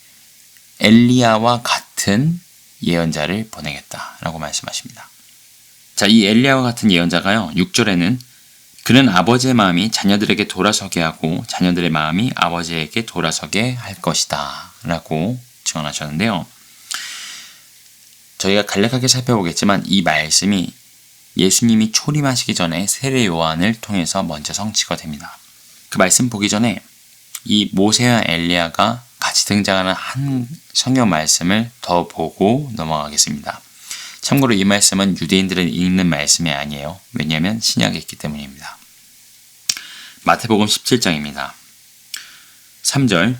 엘리야와 같은 예언자를 보내겠다라고 말씀하십니다. 자, 이 엘리야와 같은 예언자가요, 6절에는 그는 아버지의 마음이 자녀들에게 돌아서게 하고 자녀들의 마음이 아버지에게 돌아서게 할 것이다 라고 증언하셨는데요. 저희가 간략하게 살펴보겠지만 이 말씀이 예수님이 초림하시기 전에 세례 요한을 통해서 먼저 성취가 됩니다. 그 말씀 보기 전에 이 모세와 엘리야가 같이 등장하는 한 성경 말씀을 더 보고 넘어가겠습니다. 참고로 이 말씀은 유대인들은 읽는 말씀이 아니에요. 왜냐하면 신약에 있기 때문입니다. 마태복음 17장입니다. 3절,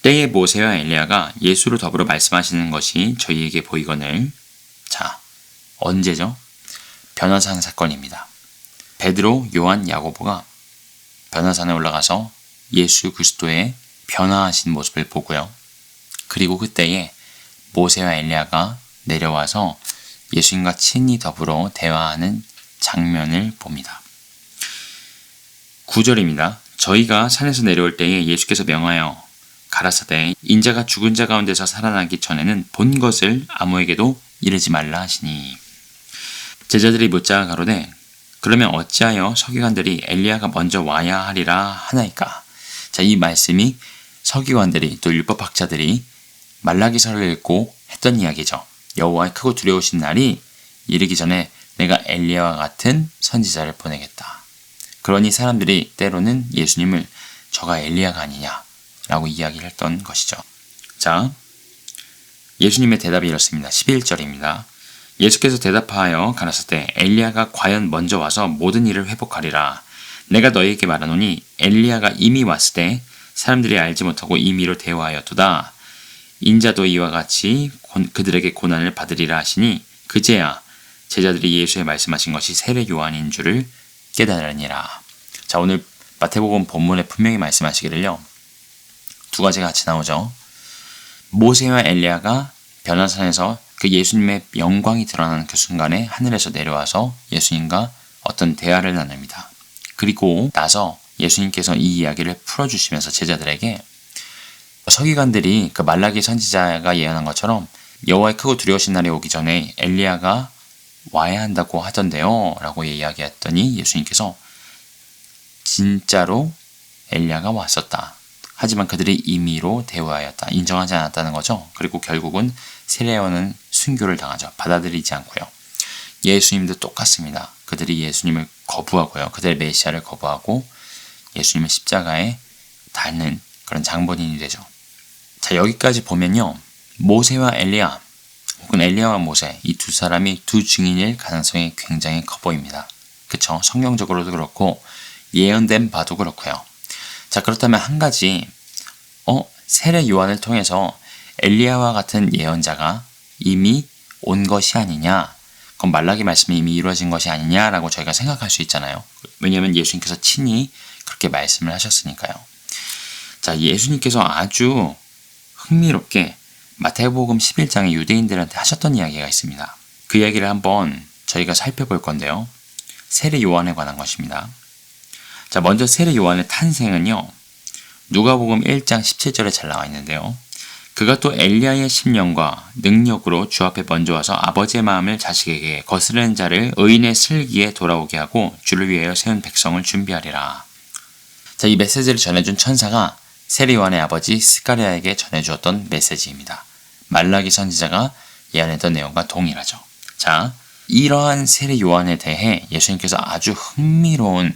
때에 모세와 엘리야가 예수로 더불어 말씀하시는 것이 저희에게 보이거늘. 자, 언제죠? 변화산 사건입니다. 베드로, 요한, 야고보가 변화산에 올라가서 예수 그리스도의 변화하신 모습을 보고요. 그리고 그때에 모세와 엘리야가 내려와서 예수님과 친히 더불어 대화하는 장면을 봅니다. 9절입니다. 저희가 산에서 내려올 때에 예수께서 명하여 가라사대 인자가 죽은 자 가운데서 살아나기 전에는 본 것을 아무에게도 이르지 말라 하시니. 제자들이 묻자 가로되 그러면 어찌하여 서기관들이 엘리야가 먼저 와야 하리라 하나이까. 자, 이 말씀이 서기관들이 또 율법학자들이 말라기서를 읽고 했던 이야기죠. 여호와의 크고 두려우신 날이 이르기 전에 내가 엘리야와 같은 선지자를 보내겠다. 그러니 사람들이 때로는 예수님을 저가 엘리야가 아니냐라고 이야기를 했던 것이죠. 자, 예수님의 대답이 이렇습니다. 11절입니다. 예수께서 대답하여 가라사대 엘리야가 과연 먼저 와서 모든 일을 회복하리라. 내가 너희에게 말하노니 엘리야가 이미 왔을 때 사람들이 알지 못하고 임의로 대화하였도다. 인자도 이와 같이 그들에게 고난을 받으리라 하시니 그제야 제자들이 예수의 말씀하신 것이 세례 요한인 줄을 깨달으니라. 자, 오늘 마태복음 본문에 분명히 말씀하시기를요, 두 가지가 같이 나오죠. 모세와 엘리야가 변화산에서 그 예수님의 영광이 드러나는 그 순간에 하늘에서 내려와서 예수님과 어떤 대화를 나눕니다. 그리고 나서 예수님께서 이 이야기를 풀어주시면서 제자들에게 서기관들이 그 말라기 선지자가 예언한 것처럼 여호와의 크고 두려우신 날이 오기 전에 엘리야가 와야 한다고 하던데요 라고 이야기했더니 예수님께서 진짜로 엘리야가 왔었다. 하지만 그들이 임의로 대우하였다. 인정하지 않았다는 거죠. 그리고 결국은 세례요한은 순교를 당하죠. 받아들이지 않고요. 예수님도 똑같습니다. 그들이 예수님을 거부하고요. 그들의 메시아를 거부하고 예수님을 십자가에 달는 그런 장본인이 되죠. 자, 여기까지 보면요, 모세와 엘리야 혹은 엘리야와 모세, 이 두 사람이 두 증인일 가능성이 굉장히 커 보입니다. 그쵸? 성경적으로도 그렇고 예언된 바도 그렇고요. 자, 그렇다면 한 가지, 세례 요한을 통해서 엘리야와 같은 예언자가 이미 온 것이 아니냐, 그건 말라기 말씀이 이미 이루어진 것이 아니냐라고 저희가 생각할 수 있잖아요. 왜냐하면 예수님께서 친히 그렇게 말씀을 하셨으니까요. 자, 예수님께서 아주 흥미롭게 마태복음 11장에 유대인들한테 하셨던 이야기가 있습니다. 그 이야기를 한번 저희가 살펴볼 건데요. 세례 요한에 관한 것입니다. 자, 자, 먼저 세례 요한의 탄생은요. 누가복음 1장 17절에 잘 나와 있는데요. 그가 또 엘리야의 심령과 능력으로 주 앞에 먼저 와서 아버지의 마음을 자식에게 거스르는 자를 의인의 슬기에 돌아오게 하고 주를 위하여 세운 백성을 준비하리라. 자, 이 메시지를 전해준 천사가 세례 요한의 아버지 스가랴에게 전해주었던 메시지입니다. 말라기 선지자가 예언했던 내용과 동일하죠. 자, 이러한 세례 요한에 대해 예수님께서 아주 흥미로운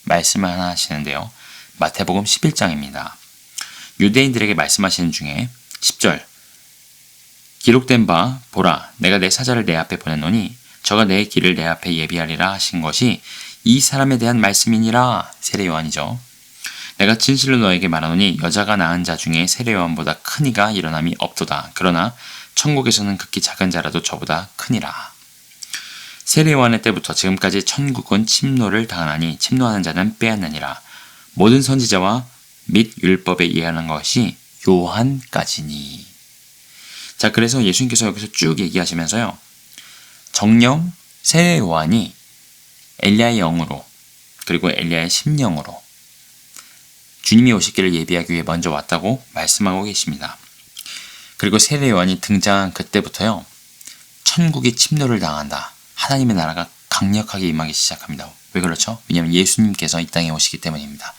말씀을 하나 하시는데요. 마태복음 11장입니다. 유대인들에게 말씀하시는 중에 10절 기록된 바 보라 내가 내 사자를 내 앞에 보내노니 저가 내 길을 내 앞에 예비하리라 하신 것이 이 사람에 대한 말씀이니라. 세례 요한이죠. 내가 진실로 너에게 말하노니 여자가 낳은 자 중에 세례 요한보다 큰 이가 일어남이 없도다. 그러나 천국에서는 극히 작은 자라도 저보다 크니라. 세례 요한의 때부터 지금까지 천국은 침노를 당하나니 침노하는 자는 빼앗느니라. 모든 선지자와 및 율법에 이해하는 것이 요한까지니. 자, 그래서 예수님께서 여기서 쭉 얘기하시면서요. 정령 세례 요한이 엘리야의 영으로 그리고 엘리야의 심령으로 주님이 오시기를 예비하기 위해 먼저 왔다고 말씀하고 계십니다. 그리고 세례 요한이 등장한 그때부터요. 천국이 침노를 당한다. 하나님의 나라가 강력하게 임하기 시작합니다. 왜 그렇죠? 왜냐하면 예수님께서 이 땅에 오시기 때문입니다.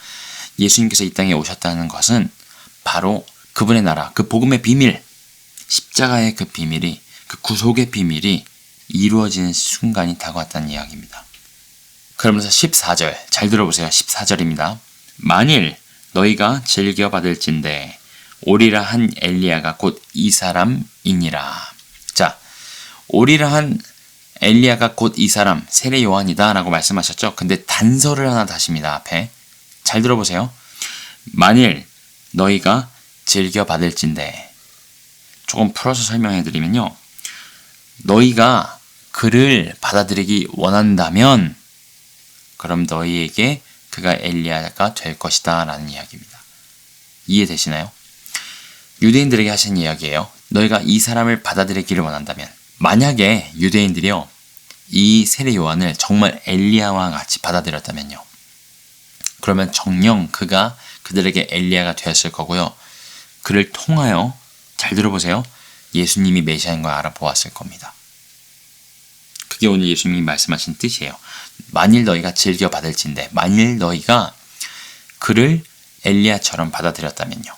예수님께서 이 땅에 오셨다는 것은 바로 그분의 나라, 그 복음의 비밀, 십자가의 그 비밀이, 그 구속의 비밀이 이루어지는 순간이 다가왔다는 이야기입니다. 그러면서 14절, 잘 들어보세요. 14절입니다. 만일 너희가 즐겨 받을진대 오리라 한 엘리야가 곧 이 사람이니라. 자, 오리라 한 엘리야가 곧 이 사람, 세례 요한이다 라고 말씀하셨죠. 근데 단서를 하나 다십니다. 앞에. 잘 들어보세요. 만일 너희가 즐겨 받을진대. 조금 풀어서 설명해드리면요. 너희가 그를 받아들이기 원한다면 그럼 너희에게 그가 엘리야가 될 것이다 라는 이야기입니다. 이해되시나요? 유대인들에게 하신 이야기예요. 너희가 이 사람을 받아들이기를 원한다면 만약에 유대인들이요. 이 세례 요한을 정말 엘리야와 같이 받아들였다면요. 그러면 정녕 그가 그들에게 엘리야가 되었을 거고요. 그를 통하여 잘 들어보세요. 예수님이 메시아인 걸 알아보았을 겁니다. 그게 오늘 예수님이 말씀하신 뜻이에요. 만일 너희가 즐겨 받을진대 만일 너희가 그를 엘리야처럼 받아들였다면요.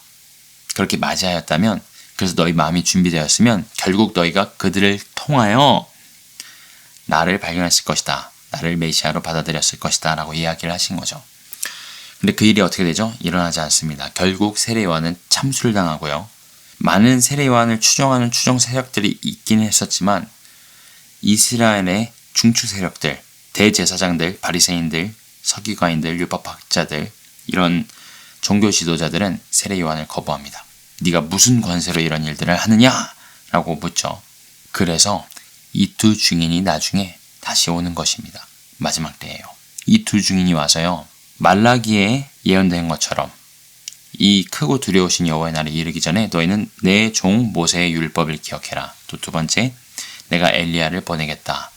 그렇게 맞이하였다면 그래서 너희 마음이 준비되었으면 결국 너희가 그들을 통하여 나를 발견했을 것이다. 나를 메시아로 받아들였을 것이다 라고 이야기를 하신 거죠. 근데 그 일이 어떻게 되죠? 일어나지 않습니다. 결국 세례 요한은 참수를 당하고요. 많은 세례 요한을 추종하는 추종 세력들이 있긴 했었지만 이스라엘의 중추 세력들, 대제사장들, 바리새인들, 서기관인들, 율법학자들 이런 종교 지도자들은 세례 요한을 거부합니다. 네가 무슨 권세로 이런 일들을 하느냐? 라고 묻죠. 그래서 이 두 증인이 나중에 다시 오는 것입니다. 마지막 때예요. 이 두 증인이 와서요. 말라기에 예언된 것처럼 이 크고 두려우신 여호와의 날에 이르기 전에 너희는 내 종 모세의 율법을 기억해라. 또 두 번째, 내가 엘리야를 보내겠다.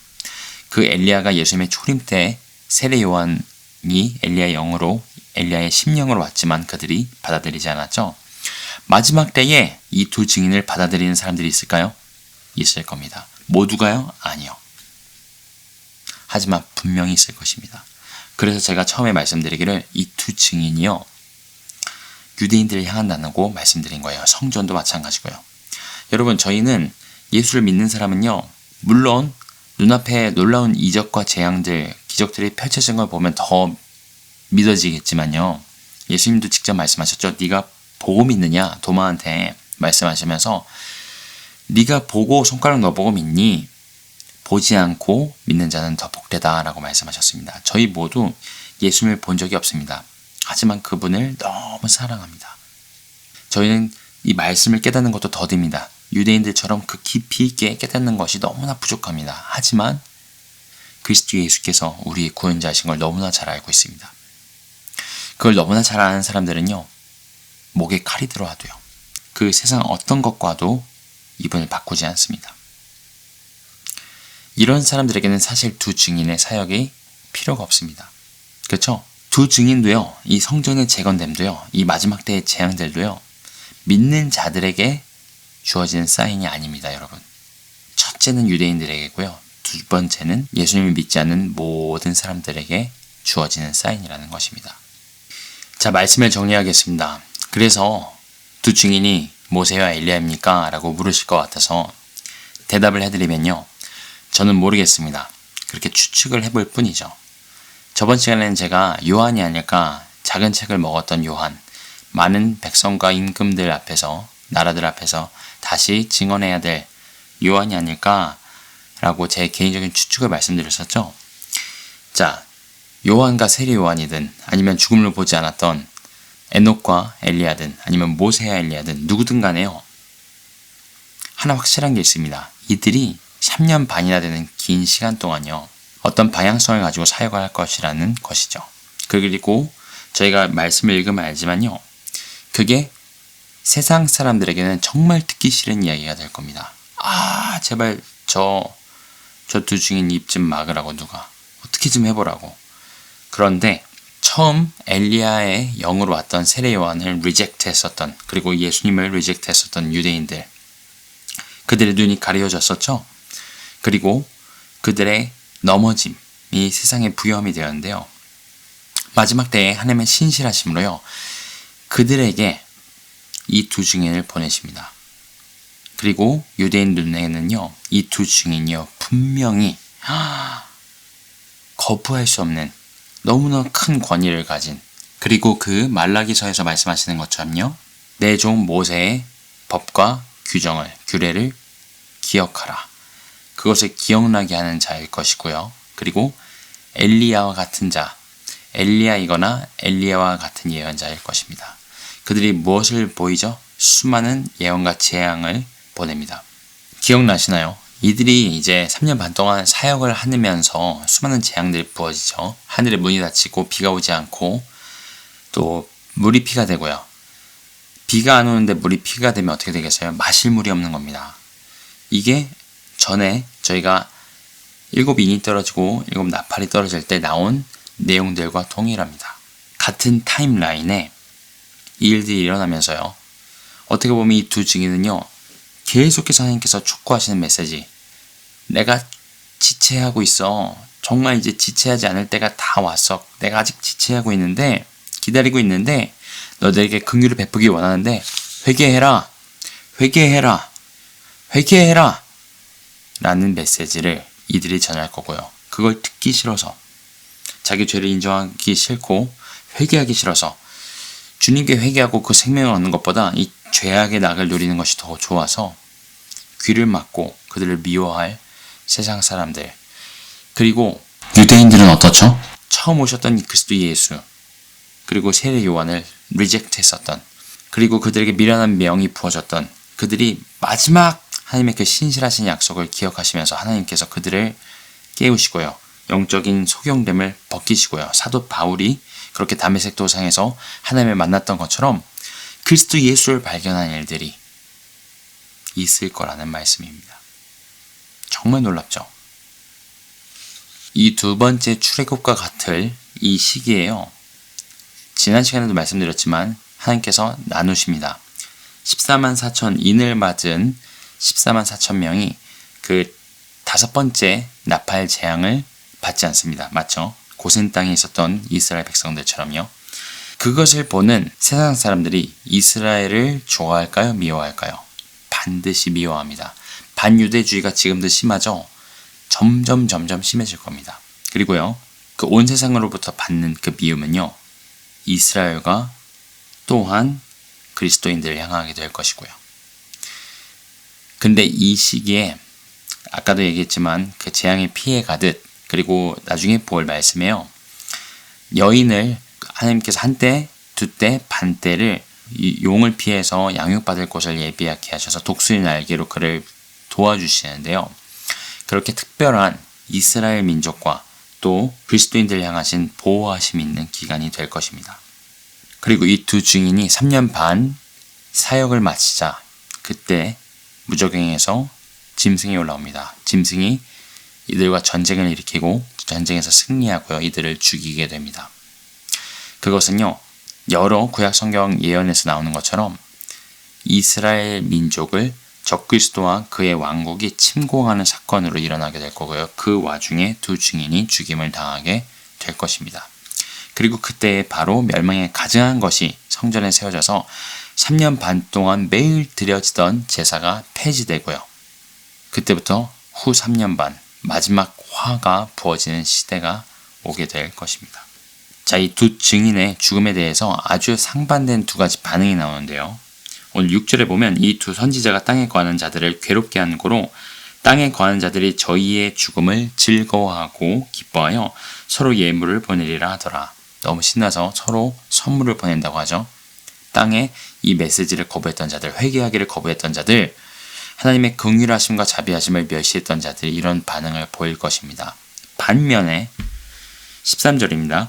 그 엘리야가 예수님의 초림 때 세례 요한이 엘리야의 영으로 엘리야의 심령으로 왔지만 그들이 받아들이지 않았죠. 마지막 때에 이 두 증인을 받아들이는 사람들이 있을까요? 있을 겁니다. 모두가요? 아니요. 하지만 분명히 있을 것입니다. 그래서 제가 처음에 말씀드리기를 이 두 증인이요. 유대인들을 향한다고 말씀드린 거예요. 성전도 마찬가지고요. 여러분 저희는 예수를 믿는 사람은요. 물론 눈앞에 놀라운 이적과 재앙들, 기적들이 펼쳐진 걸 보면 더 믿어지겠지만요. 예수님도 직접 말씀하셨죠. 네가 보고 믿느냐? 도마한테 말씀하시면서 네가 보고 손가락 넣어보고 믿니? 보지 않고 믿는 자는 더 복되다 라고 말씀하셨습니다. 저희 모두 예수님을 본 적이 없습니다. 하지만 그분을 너무 사랑합니다. 저희는 이 말씀을 깨닫는 것도 더딥니다. 유대인들처럼 그 깊이 있게 깨닫는 것이 너무나 부족합니다. 하지만 그리스도 예수께서 우리의 구원자이신 걸 너무나 잘 알고 있습니다. 그걸 너무나 잘 아는 사람들은요. 목에 칼이 들어와도요. 그 세상 어떤 것과도 이분을 바꾸지 않습니다. 이런 사람들에게는 사실 두 증인의 사역이 필요가 없습니다. 그렇죠? 두 증인도요, 이 성전의 재건됨도요, 이 마지막 때의 재앙들도요, 믿는 자들에게 주어지는 사인이 아닙니다, 여러분. 첫째는 유대인들에게고요. 두 번째는 예수님을 믿지 않는 모든 사람들에게 주어지는 사인이라는 것입니다. 자, 말씀을 정리하겠습니다. 그래서 두 증인이 모세와 엘리야입니까? 라고 물으실 것 같아서 대답을 해드리면요. 저는 모르겠습니다. 그렇게 추측을 해볼 뿐이죠. 저번 시간에는 제가 요한이 아닐까, 작은 책을 먹었던 요한, 많은 백성과 임금들 앞에서, 나라들 앞에서 다시 증언해야 될 요한이 아닐까 라고 제 개인적인 추측을 말씀드렸었죠. 자, 요한과 세례 요한이든 아니면 죽음을 보지 않았던 에녹과 엘리야든 아니면 모세와 엘리야든 누구든 간에요. 하나 확실한 게 있습니다. 이들이 3년 반이나 되는 긴 시간 동안요. 어떤 방향성을 가지고 사역을 할 것이라는 것이죠. 그리고 저희가 말씀을 읽으면 알지만요. 그게 세상 사람들에게는 정말 듣기 싫은 이야기가 될 겁니다. 아, 제발 저 두 증인 입 좀 막으라고 누가. 어떻게 좀 해보라고. 그런데 처음 엘리야의 영으로 왔던 세례 요한을 리젝트 했었던, 그리고 예수님을 리젝트 했었던 유대인들, 그들의 눈이 가려졌었죠. 그리고 그들의 넘어짐이 세상에 부여함이 되었는데요. 마지막 때에 하나님의 신실하심으로요. 그들에게 이 두 증인을 보내십니다. 그리고 유대인 눈에는요. 이 두 증인이요. 분명히 거부할 수 없는 너무나 큰 권위를 가진, 그리고 그 말라기서에서 말씀하시는 것처럼요. 내 종 모세의 법과 규정을, 규례를 기억하라. 그것을 기억나게 하는 자일 것이고요. 그리고 엘리야와 같은 자, 엘리야이거나 엘리야와 같은 예언자일 것입니다. 그들이 무엇을 보이죠? 수많은 예언과 재앙을 보냅니다. 기억나시나요? 이들이 이제 3년 반 동안 사역을 하면서 수많은 재앙들이 부어지죠. 하늘의 문이 닫히고 비가 오지 않고 또 물이 피가 되고요. 비가 안 오는데 물이 피가 되면 어떻게 되겠어요? 마실 물이 없는 겁니다. 이게 전에 저희가 7인이 떨어지고 7 나팔이 떨어질 때 나온 내용들과 동일합니다. 같은 타임라인에 이 일들이 일어나면서요. 어떻게 보면 이 두 증인은요. 계속해서 하나님께서 촉구하시는 메시지. 내가 지체하고 있어. 정말 이제 지체하지 않을 때가 다 왔어. 내가 아직 지체하고 있는데, 기다리고 있는데 너들에게 긍휼을 베푸기 원하는데 회개해라. 회개해라. 회개해라. 라는 메시지를 이들이 전할 거고요. 그걸 듣기 싫어서, 자기 죄를 인정하기 싫고 회개하기 싫어서 주님께 회개하고 그 생명을 얻는 것보다 이 죄악의 낙을 누리는 것이 더 좋아서 귀를 막고 그들을 미워할 세상 사람들, 그리고 유대인들은 어떻죠? 처음 오셨던 그리스도 예수, 그리고 세례 요한을 리젝트 했었던, 그리고 그들에게 미련한 명이 부어졌던 그들이 마지막 하나님의 그 신실하신 약속을 기억하시면서 하나님께서 그들을 깨우시고요. 영적인 소경됨을 벗기시고요. 사도 바울이 그렇게 다메섹 도상에서 하나님을 만났던 것처럼 그리스도 예수를 발견한 일들이 있을 거라는 말씀입니다. 정말 놀랍죠? 이 두 번째 출애굽과 같을 이 시기에요. 지난 시간에도 말씀드렸지만 하나님께서 나누십니다. 14만 4천 인을 맞은 14만 4천 명이 그 5번째 나팔 재앙을 받지 않습니다. 맞죠? 고센 땅에 있었던 이스라엘 백성들처럼요. 그것을 보는 세상 사람들이 이스라엘을 좋아할까요? 미워할까요? 반드시 미워합니다. 반유대주의가 지금도 심하죠? 점점 심해질 겁니다. 그리고요. 그 온 세상으로부터 받는 그 미움은요. 이스라엘과 또한 그리스도인들을 향하게 될 것이고요. 근데 이 시기에 아까도 얘기했지만 그 재앙에 피해 가듯, 그리고 나중에 볼 말씀에요. 여인을 하나님께서 한때, 두때, 반때를 용을 피해서 양육받을 곳을 예비하게 하셔서 독수리 날개로 그를 도와주시는데요. 그렇게 특별한 이스라엘 민족과 또 그리스도인들을 향하신 보호하심이 있는 기간이 될 것입니다. 그리고 이 두 증인이 3년 반 사역을 마치자 그때 무저갱에서 짐승이 올라옵니다. 짐승이 이들과 전쟁을 일으키고 전쟁에서 승리하고요. 이들을 죽이게 됩니다. 그것은요, 여러 구약 성경 예언에서 나오는 것처럼 이스라엘 민족을 적그리스도와 그의 왕국이 침공하는 사건으로 일어나게 될 거고요. 그 와중에 두 증인이 죽임을 당하게 될 것입니다. 그리고 그때 바로 멸망에 가증한 것이 성전에 세워져서 3년 반 동안 매일 드려지던 제사가 폐지되고요. 그때부터 후 3년 반 마지막 화가 부어지는 시대가 오게 될 것입니다. 자, 이 두 증인의 죽음에 대해서 아주 상반된 두 가지 반응이 나오는데요. 오늘 6절에 보면 이 두 선지자가 땅에 거하는 자들을 괴롭게 한 고로 땅에 거하는 자들이 저희의 죽음을 즐거워하고 기뻐하여 서로 예물을 보내리라 하더라. 너무 신나서 서로 선물을 보낸다고 하죠. 땅에 이 메시지를 거부했던 자들, 회개하기를 거부했던 자들, 하나님의 긍휼하심과 자비하심을 멸시했던 자들이 이런 반응을 보일 것입니다. 반면에 13절입니다.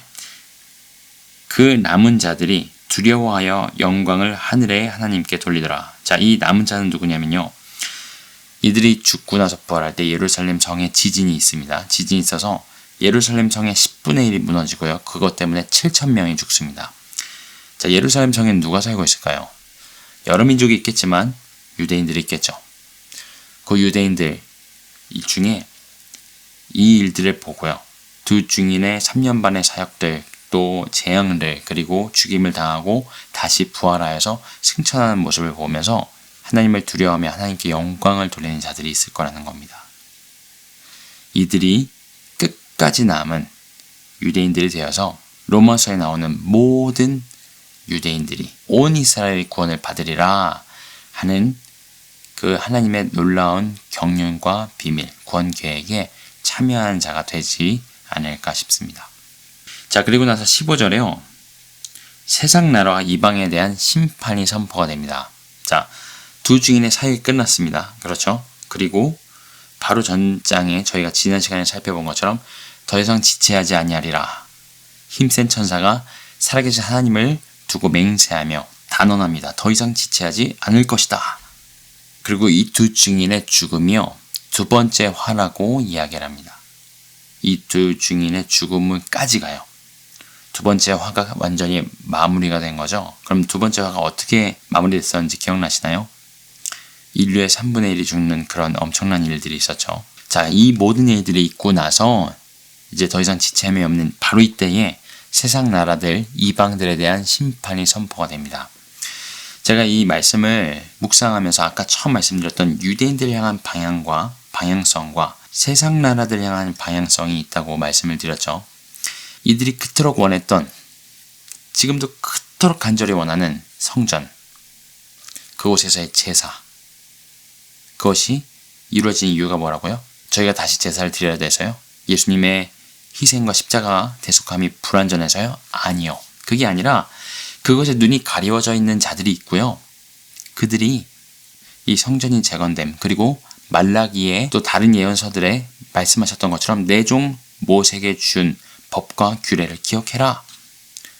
그 남은 자들이 두려워하여 영광을 하늘의 하나님께 돌리더라. 자, 이 남은 자는 누구냐면요. 이들이 죽고 나서 부활할 때 예루살렘 성에 지진이 있습니다. 지진이 있어서 예루살렘 성의 10분의 1이 무너지고요. 그것 때문에 7,000명이 죽습니다. 자, 예루살렘 성에는 누가 살고 있을까요? 여러 민족이 있겠지만 유대인들이 있겠죠. 그 유대인들 중에 이 일들을 보고요. 두 증인의 3년 반의 사역들, 또 재앙들, 그리고 죽임을 당하고 다시 부활하여서 승천하는 모습을 보면서 하나님을 두려워하며 하나님께 영광을 돌리는 자들이 있을 거라는 겁니다. 이들이 끝까지 남은 유대인들이 되어서 로마서에 나오는 모든 유대인들이 온 이스라엘의 구원을 받으리라 하는 그 하나님의 놀라운 경륜과 비밀, 구원 계획에 참여하는 자가 되지 않을까 싶습니다. 자, 그리고 나서 15절에요. 세상 나라와 이방에 대한 심판이 선포가 됩니다. 자, 두 증인의 사역이 끝났습니다. 그렇죠? 그리고 바로 전장에 저희가 지난 시간에 살펴본 것처럼 더 이상 지체하지 아니하리라. 힘센 천사가 살아계신 하나님을 두고 맹세하며 단언합니다. 더 이상 지체하지 않을 것이다. 그리고 이 두 증인의 죽음이요, 두 번째 화라고 이야기를 합니다. 이 두 증인의 죽음을까지 가요. 두 번째 화가 완전히 마무리가 된 거죠. 그럼 두 번째 화가 어떻게 마무리됐었는지 기억나시나요? 인류의 3분의 1이 죽는 그런 엄청난 일들이 있었죠. 자, 이 모든 일들이 있고 나서 이제 더 이상 지체함이 없는 바로 이때에 세상 나라들, 이방들에 대한 심판이 선포가 됩니다. 제가 이 말씀을 묵상하면서 아까 처음 말씀드렸던 유대인들 향한 방향과 방향성과 세상 나라들 향한 방향성이 있다고 말씀을 드렸죠. 이들이 그토록 원했던, 지금도 그토록 간절히 원하는 성전, 그곳에서의 제사, 그것이 이루어진 이유가 뭐라고요? 저희가 다시 제사를 드려야 돼서요? 예수님의 희생과 십자가 대속함이 불완전해서요? 아니요. 그게 아니라 그것에 눈이 가리워져 있는 자들이 있고요. 그들이 이 성전이 재건됨, 그리고 말라기의 또 다른 예언서들에 말씀하셨던 것처럼 내 종 모세에게 준 법과 규례를 기억해라.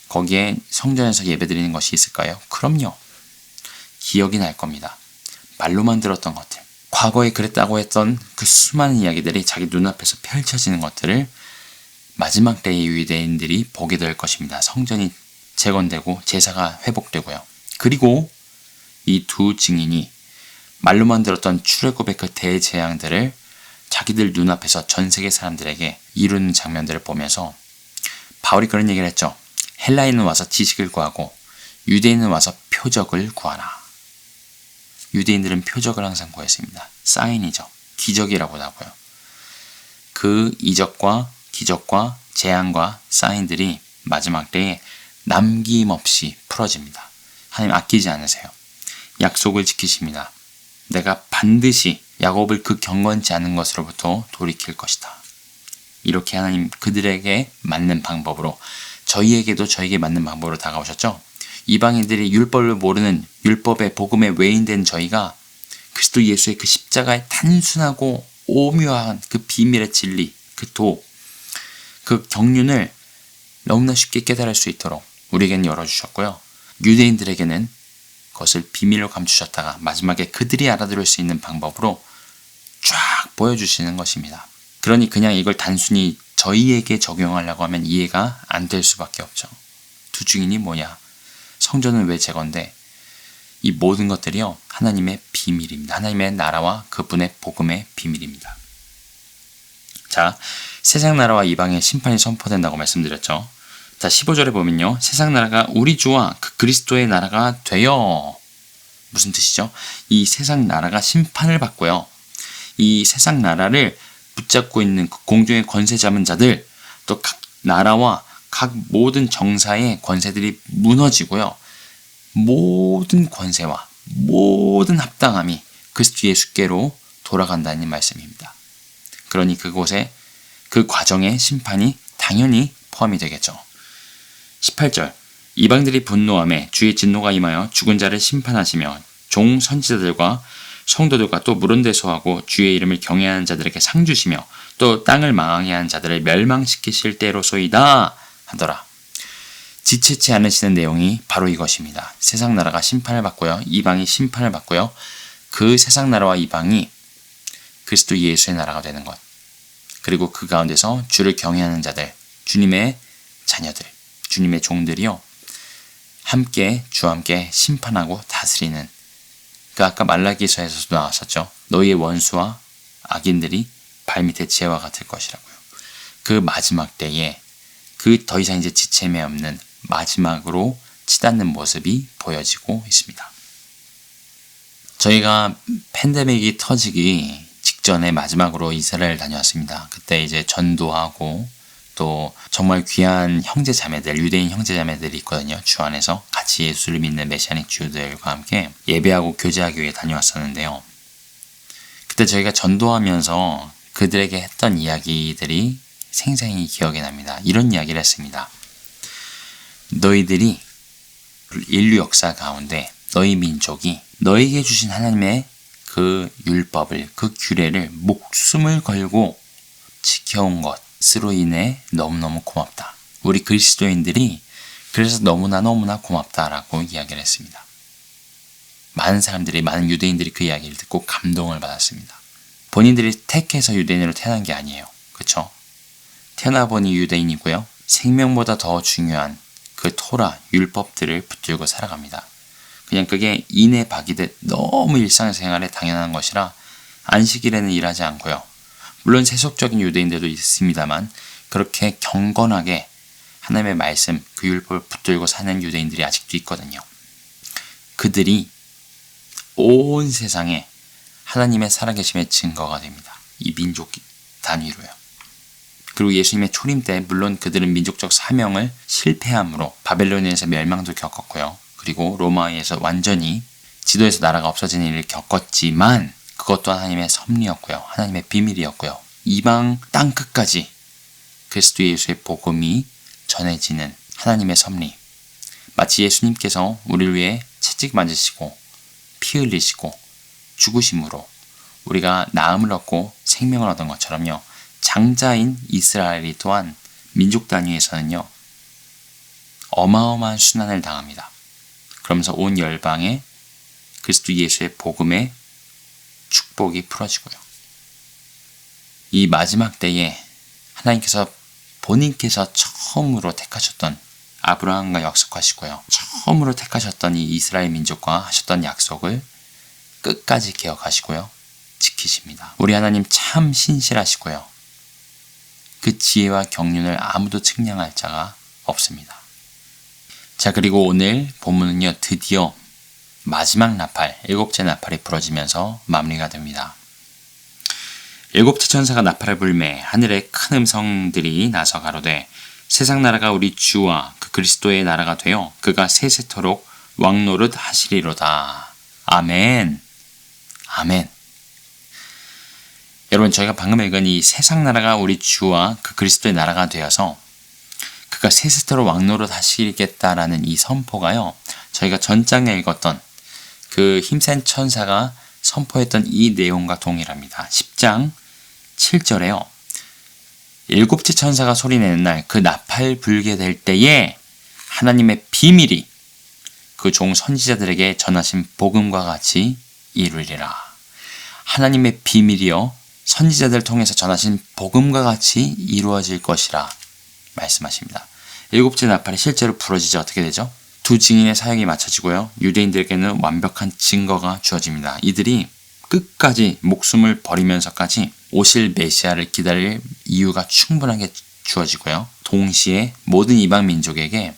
거기에 성전에서 예배드리는 것이 있을까요? 그럼요. 기억이 날 겁니다. 말로만 들었던 것들, 과거에 그랬다고 했던 그 수많은 이야기들이 자기 눈앞에서 펼쳐지는 것들을 마지막 때의 유대인들이 보게 될 것입니다. 성전이 재건되고 제사가 회복되고요. 그리고 이 두 증인이 말로만 들었던 출애굽의 그 대재앙들을 자기들 눈앞에서 전 세계 사람들에게 이루는 장면들을 보면서 바울이 그런 얘기를 했죠. 헬라인은 와서 지식을 구하고 유대인은 와서 표적을 구하라. 유대인들은 표적을 항상 구했습니다. 사인이죠. 기적이라고 하고요. 그 이적과 기적과 재앙과 사인들이 마지막 때에 남김없이 풀어집니다. 하나님 아끼지 않으세요. 약속을 지키십니다. 내가 반드시 야곱을 그 경건치 않은 것으로부터 돌이킬 것이다. 이렇게 하나님 그들에게 맞는 방법으로, 저희에게도 저에게 맞는 방법으로 다가오셨죠. 이방인들이 율법을 모르는 율법의 복음에 외인된 저희가 그리스도 예수의 그 십자가의 단순하고 오묘한 그 비밀의 진리, 그 경륜을 너무나 쉽게 깨달을 수 있도록 우리에게는 열어주셨고요. 유대인들에게는 그것을 비밀로 감추셨다가 마지막에 그들이 알아들을 수 있는 방법으로 쫙 보여주시는 것입니다. 그러니 그냥 이걸 단순히 저희에게 적용하려고 하면 이해가 안 될 수밖에 없죠. 두 증인이 뭐냐? 성전은 왜 제건데? 이 모든 것들이요, 하나님의 비밀입니다. 하나님의 나라와 그분의 복음의 비밀입니다. 자, 세상 나라와 이방의 심판이 선포된다고 말씀드렸죠. 자, 15절에 보면요, 세상 나라가 우리 주와 그 그리스도의 나라가 되어. 무슨 뜻이죠? 이 세상 나라가 심판을 받고요, 이 세상 나라를 붙잡고 있는 그 공중의 권세 잡은 자들, 또 각 나라와 각 모든 정사의 권세들이 무너지고요, 모든 권세와 모든 합당함이 그리스도 예수께로 돌아간다는 말씀입니다. 그러니 그곳에, 그 과정에 심판이 당연히 포함이 되겠죠. 18절, 이방들이 분노하며 주의 진노가 임하여 죽은 자를 심판하시며 종 선지자들과 성도들과 또 무론대소하고 주의 이름을 경외하는 자들에게 상 주시며 또 땅을 망하게 한 자들을 멸망시키실 때로소이다 하더라. 지체치 않으시는 내용이 바로 이것입니다. 세상 나라가 심판을 받고요, 이방이 심판을 받고요, 그 세상 나라와 이방이 그리스도 예수의 나라가 되는 것, 그리고 그 가운데서 주를 경외하는 자들, 주님의 자녀들, 주님의 종들이요, 함께 주와 함께 심판하고 다스리는, 그 아까 말라기서에서도 나왔었죠. 너희의 원수와 악인들이 발밑에 지혜와 같을 것이라고요. 그 마지막 때에 그 더 이상 이제 지체매 없는 마지막으로 치닫는 모습이 보여지고 있습니다. 저희가 팬데믹이 터지기 직전에 마지막으로 이스라엘 다녀왔습니다. 그때 이제 전도하고 또 정말 귀한 형제 자매들, 유대인 형제 자매들이 있거든요. 주 안에서 같이 예수를 믿는 메시아닉 주들과 함께 예배하고 교제하기 위해 다녀왔었는데요. 그때 저희가 전도하면서 그들에게 했던 이야기들이 생생히 기억이 납니다. 이런 이야기를 했습니다. 너희들이 인류 역사 가운데 너희 민족이 너에게 주신 하나님의 그 율법을, 그 규례를 목숨을 걸고 지켜온 것으로 인해 너무너무 고맙다. 우리 그리스도인들이 그래서 너무나 고맙다라고 이야기를 했습니다. 많은 사람들이, 많은 유대인들이 그 이야기를 듣고 감동을 받았습니다. 본인들이 택해서 유대인으로 태어난 게 아니에요. 그렇죠? 태어나보니 유대인이고요, 생명보다 더 중요한 그 토라, 율법들을 붙들고 살아갑니다. 그냥 그게 이내 박이듯 너무 일상생활에 당연한 것이라 안식일에는 일하지 않고요. 물론 세속적인 유대인들도 있습니다만 그렇게 경건하게 하나님의 말씀, 그 율법을 붙들고 사는 유대인들이 아직도 있거든요. 그들이 온 세상에 하나님의 살아계심의 증거가 됩니다. 이 민족 단위로요. 그리고 예수님의 초림 때 물론 그들은 민족적 사명을 실패함으로 바벨론에서 멸망도 겪었고요. 그리고 로마에서 완전히 지도에서 나라가 없어지는 일을 겪었지만 그것도 하나님의 섭리였고요. 하나님의 비밀이었고요. 이방 땅끝까지 그리스도 예수의 복음이 전해지는 하나님의 섭리. 마치 예수님께서 우리를 위해 채찍 맞으시고 피 흘리시고 죽으심으로 우리가 나음을 얻고 생명을 얻은 것처럼요. 장자인 이스라엘이 또한 민족 단위에서는요. 어마어마한 순환을 당합니다. 그러면서 온 열방에 그리스도 예수의 복음의 축복이 풀어지고요. 이 마지막 때에 하나님께서 본인께서 처음으로 택하셨던 아브라함과 약속하시고요. 처음으로 택하셨던 이 이스라엘 민족과 하셨던 약속을 끝까지 기억하시고요. 지키십니다. 우리 하나님 참 신실하시고요. 그 지혜와 경륜을 아무도 측량할 자가 없습니다. 자, 그리고 오늘 본문은요, 드디어 마지막 나팔, 일곱째 나팔이 부러지면서 마무리가 됩니다. 일곱째 천사가 나팔을 불매 하늘에 큰 음성들이 나서 가로되 세상 나라가 우리 주와 그 그리스도의 나라가 되어 그가 세세토록 왕노릇 하시리로다. 아멘. 아멘. 여러분, 저희가 방금 읽은 이 세상 나라가 우리 주와 그 그리스도의 나라가 되어서 그가 세세토록 왕노릇 하시겠다라는 이 선포가요, 저희가 전장에 읽었던 그 힘센 천사가 선포했던 이 내용과 동일합니다. 10장 7절에요. 일곱째 천사가 소리내는 날 그 나팔 불게 될 때에 하나님의 비밀이 그 종 선지자들에게 전하신 복음과 같이 이루리라. 하나님의 비밀이요, 선지자들 통해서 전하신 복음과 같이 이루어질 것이라 말씀하십니다. 일곱째 나팔이 실제로 부러지자 어떻게 되죠? 두 증인의 사역이 마쳐지고요. 유대인들에게는 완벽한 증거가 주어집니다. 이들이 끝까지 목숨을 버리면서까지 오실 메시아를 기다릴 이유가 충분하게 주어지고요. 동시에 모든 이방 민족에게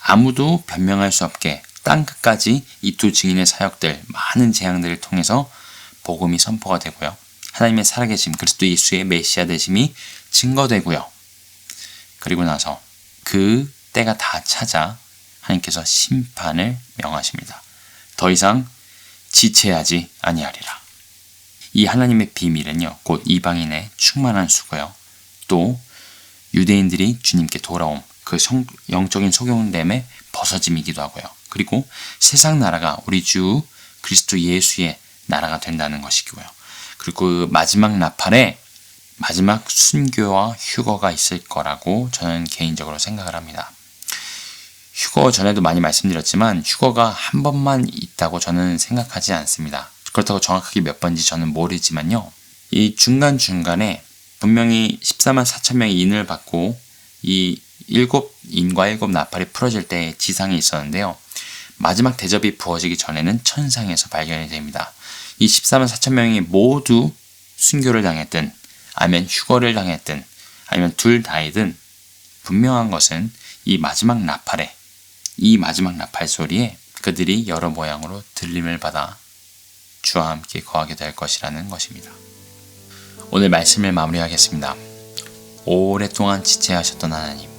아무도 변명할 수 없게 땅끝까지 이 두 증인의 사역들, 많은 재앙들을 통해서 복음이 선포가 되고요. 하나님의 살아계심, 그리스도 예수의 메시아 되심이 증거되고요. 그리고 나서 그 때가 다 차자 하나님께서 심판을 명하십니다. 더 이상 지체하지 아니하리라. 이 하나님의 비밀은요, 곧 이방인의 충만한 수고요. 또 유대인들이 주님께 돌아옴, 그 영적인 속용됨의 벗어짐이기도 하고요. 그리고 세상 나라가 우리 주 그리스도 예수의 나라가 된다는 것이고요. 그리고 그 마지막 나팔에 마지막 순교와 휴거가 있을 거라고 저는 개인적으로 생각을 합니다. 휴거 전에도 많이 말씀드렸지만 휴거가 한 번만 있다고 저는 생각하지 않습니다. 그렇다고 정확하게 몇 번인지 저는 모르지만요. 이 중간중간에 분명히 14만 4천 명이 인을 받고 이 일곱 인과 일곱 나팔이 풀어질 때 지상에 있었는데요. 마지막 대접이 부어지기 전에는 천상에서 발견이 됩니다. 이 14만 4천 명이 모두 순교를 당했든 아니면 휴거를 당했든 아니면 둘 다이든 분명한 것은 이 마지막 나팔 소리에 그들이 여러 모양으로 들림을 받아 주와 함께 거하게 될 것이라는 것입니다. 오늘 말씀을 마무리하겠습니다. 오랫동안 지체하셨던 하나님,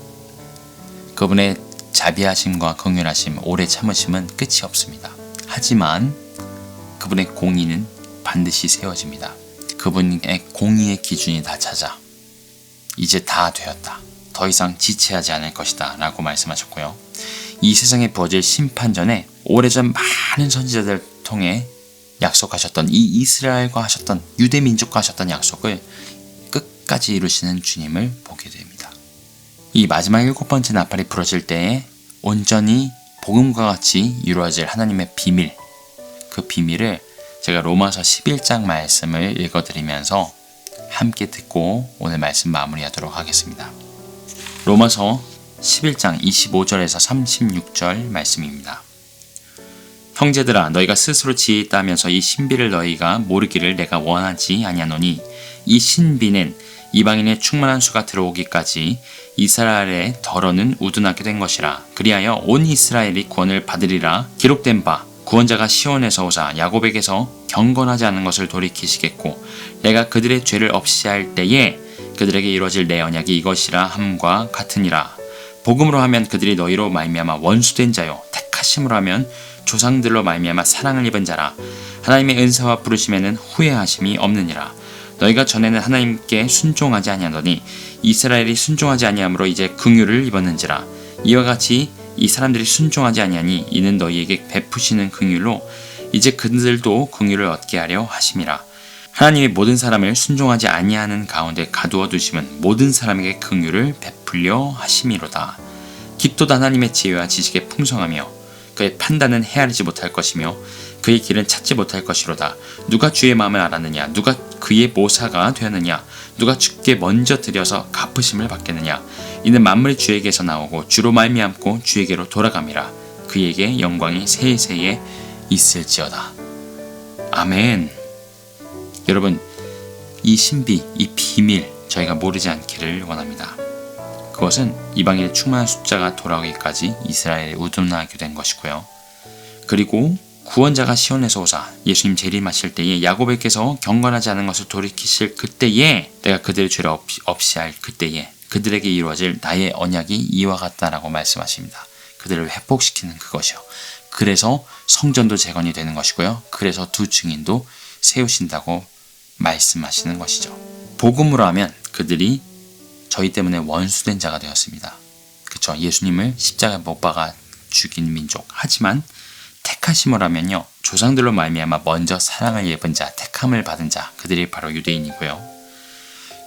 그분의 자비하심과 긍휼하심, 오래 참으심은 끝이 없습니다. 하지만 그분의 공의는 반드시 세워집니다. 그분의 공의의 기준이 다 찾아 이제 다 되었다, 더 이상 지체하지 않을 것이다 라고 말씀하셨고요. 이 세상에 부어질 심판 전에 오래전 많은 선지자들을 통해 약속하셨던 이 이스라엘과 하셨던 유대 민족과 하셨던 약속을 끝까지 이루시는 주님을 보게 됩니다. 이 마지막 일곱 번째 나팔이 부러질 때에 온전히 복음과 같이 이루어질 하나님의 비밀, 그 비밀을 제가 로마서 11장 말씀을 읽어드리면서 함께 듣고 오늘 말씀 마무리하도록 하겠습니다. 로마서 11장 25절에서 36절 말씀입니다. 형제들아, 너희가 스스로 지혜 있다 하면서 이 신비를 너희가 모르기를 내가 원하지 아니하노니, 이 신비는 이방인의 충만한 수가 들어오기까지 이스라엘의 덜어는 우둔하게 된 것이라. 그리하여 온 이스라엘이 구원을 받으리라 기록된 바, 구원자가 시온에서 오사 야곱에게서 경건하지 않은 것을 돌이키시겠고, 내가 그들의 죄를 없이 할 때에 그들에게 이루어질 내 언약이 이것이라 함과 같으니라. 복음으로 하면 그들이 너희로 말미암아 원수된 자요, 택하심으로 하면 조상들로 말미암아 사랑을 입은 자라. 하나님의 은사와 부르심에는 후회하심이 없느니라. 너희가 전에는 하나님께 순종하지 아니하더니 이스라엘이 순종하지 아니함으로 이제 긍휼을 입었는지라. 이와 같이 이 사람들이 순종하지 아니하니 이는 너희에게 베푸시는 긍휼로 이제 그들도 긍휼을 얻게 하려 하심이라. 하나님이 모든 사람을 순종하지 아니하는 가운데 가두어 두심은 모든 사람에게 긍휼을 베풀려 하심이로다. 깊도다 하나님의 지혜와 지식에 풍성하며 그의 판단은 헤아리지 못할 것이며 그의 길은 찾지 못할 것이로다. 누가 주의 마음을 알았느냐? 누가 그의 모사가 되었느냐? 누가 주께 먼저 드려서 갚으심을 받겠느냐? 이는 만물이 주에게서 나오고 주로 말미암고 주에게로 돌아감이라. 그에게 영광이 세세에 있을지어다. 아멘. 여러분, 이 신비, 이 비밀 저희가 모르지 않기를 원합니다. 그것은 이방인의 충만한 숫자가 돌아오기까지 이스라엘에 우둔하게 된 것이고요. 그리고 구원자가 시온에서 오사 예수님 재림하실 때에 야곱에게서 경건하지 않은 것을 돌이키실 그때에, 내가 그들의 죄를 없이 할 그때에 그들에게 이루어질 나의 언약이 이와 같다라고 말씀하십니다. 그들을 회복시키는 그것이요. 그래서 성전도 재건이 되는 것이고요. 그래서 두 증인도 세우신다고 말씀하시는 것이죠. 복음으로 하면 그들이 저희 때문에 원수된 자가 되었습니다. 그렇죠? 예수님을 십자가에 못 박아 죽인 민족. 하지만 택하심을 하면요, 조상들로 말미암아 먼저 사랑을 입은 자, 택함을 받은 자, 그들이 바로 유대인이고요.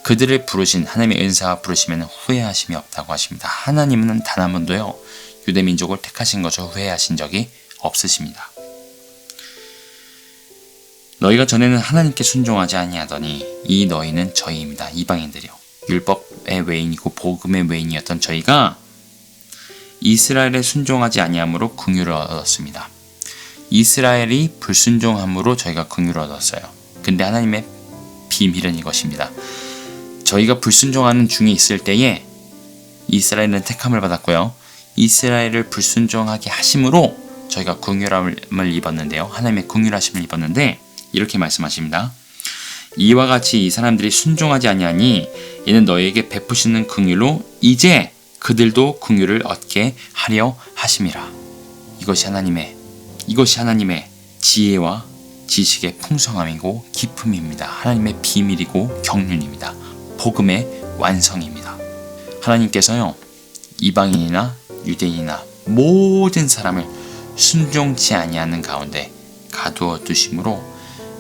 그들을 부르신 하나님의 은사와 부르시면 후회하심이 없다고 하십니다. 하나님은 단 한 번도요 유대 민족을 택하신 것을 후회하신 적이 없으십니다. 너희가 전에는 하나님께 순종하지 아니하더니 이 너희는 저희입니다. 이방인들이요, 율법의 외인이고 복음의 외인이었던 저희가 이스라엘에 순종하지 아니함으로 긍휼을 얻었습니다. 이스라엘이 불순종함으로 저희가 긍휼을 얻었어요. 근데 하나님의 비밀은 이것입니다. 저희가 불순종하는 중에 있을 때에 이스라엘은 택함을 받았고요. 이스라엘을 불순종하게 하심으로 저희가 긍휼함을 입었는데요. 하나님의 긍휼하심을 입었는데 이렇게 말씀하십니다. 이와 같이 이 사람들이 순종하지 아니하니 이는 너희에게 베푸시는 긍휼로 이제 그들도 긍휼을 얻게 하려 하심이라. 이것이 하나님의 지혜와 지식의 풍성함이고 기품입니다. 하나님의 비밀이고 경륜입니다. 복음의 완성입니다. 하나님께서요, 이방인이나 유대인이나 모든 사람을 순종치 아니하는 가운데 가두어 두심으로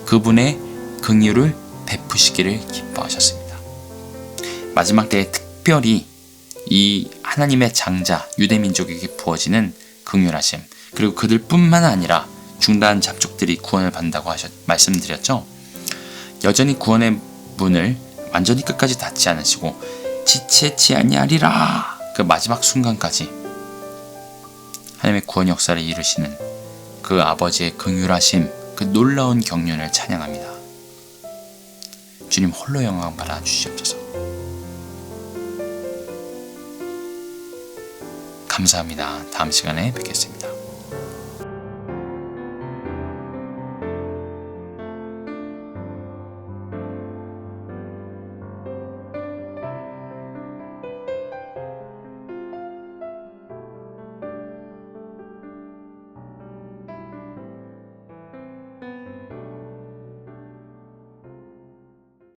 그분의 긍휼을 베푸시기를 기뻐하셨습니다. 마지막 때에 특별히 이 하나님의 장자 유대민족에게 부어지는 긍휼하심, 그리고 그들뿐만 아니라 중단 잡족들이 구원을 받는다고 말씀드렸죠. 여전히 구원의 문을 완전히 끝까지 닫지 않으시고 지체치 아니하리라 그 마지막 순간까지 하나님의 구원 역사를 이루시는 그 아버지의 긍휼하심, 그 놀라운 경륜을 찬양합니다. 주님 홀로 영광 받아 주시옵소서. 감사합니다. 다음 시간에 뵙겠습니다.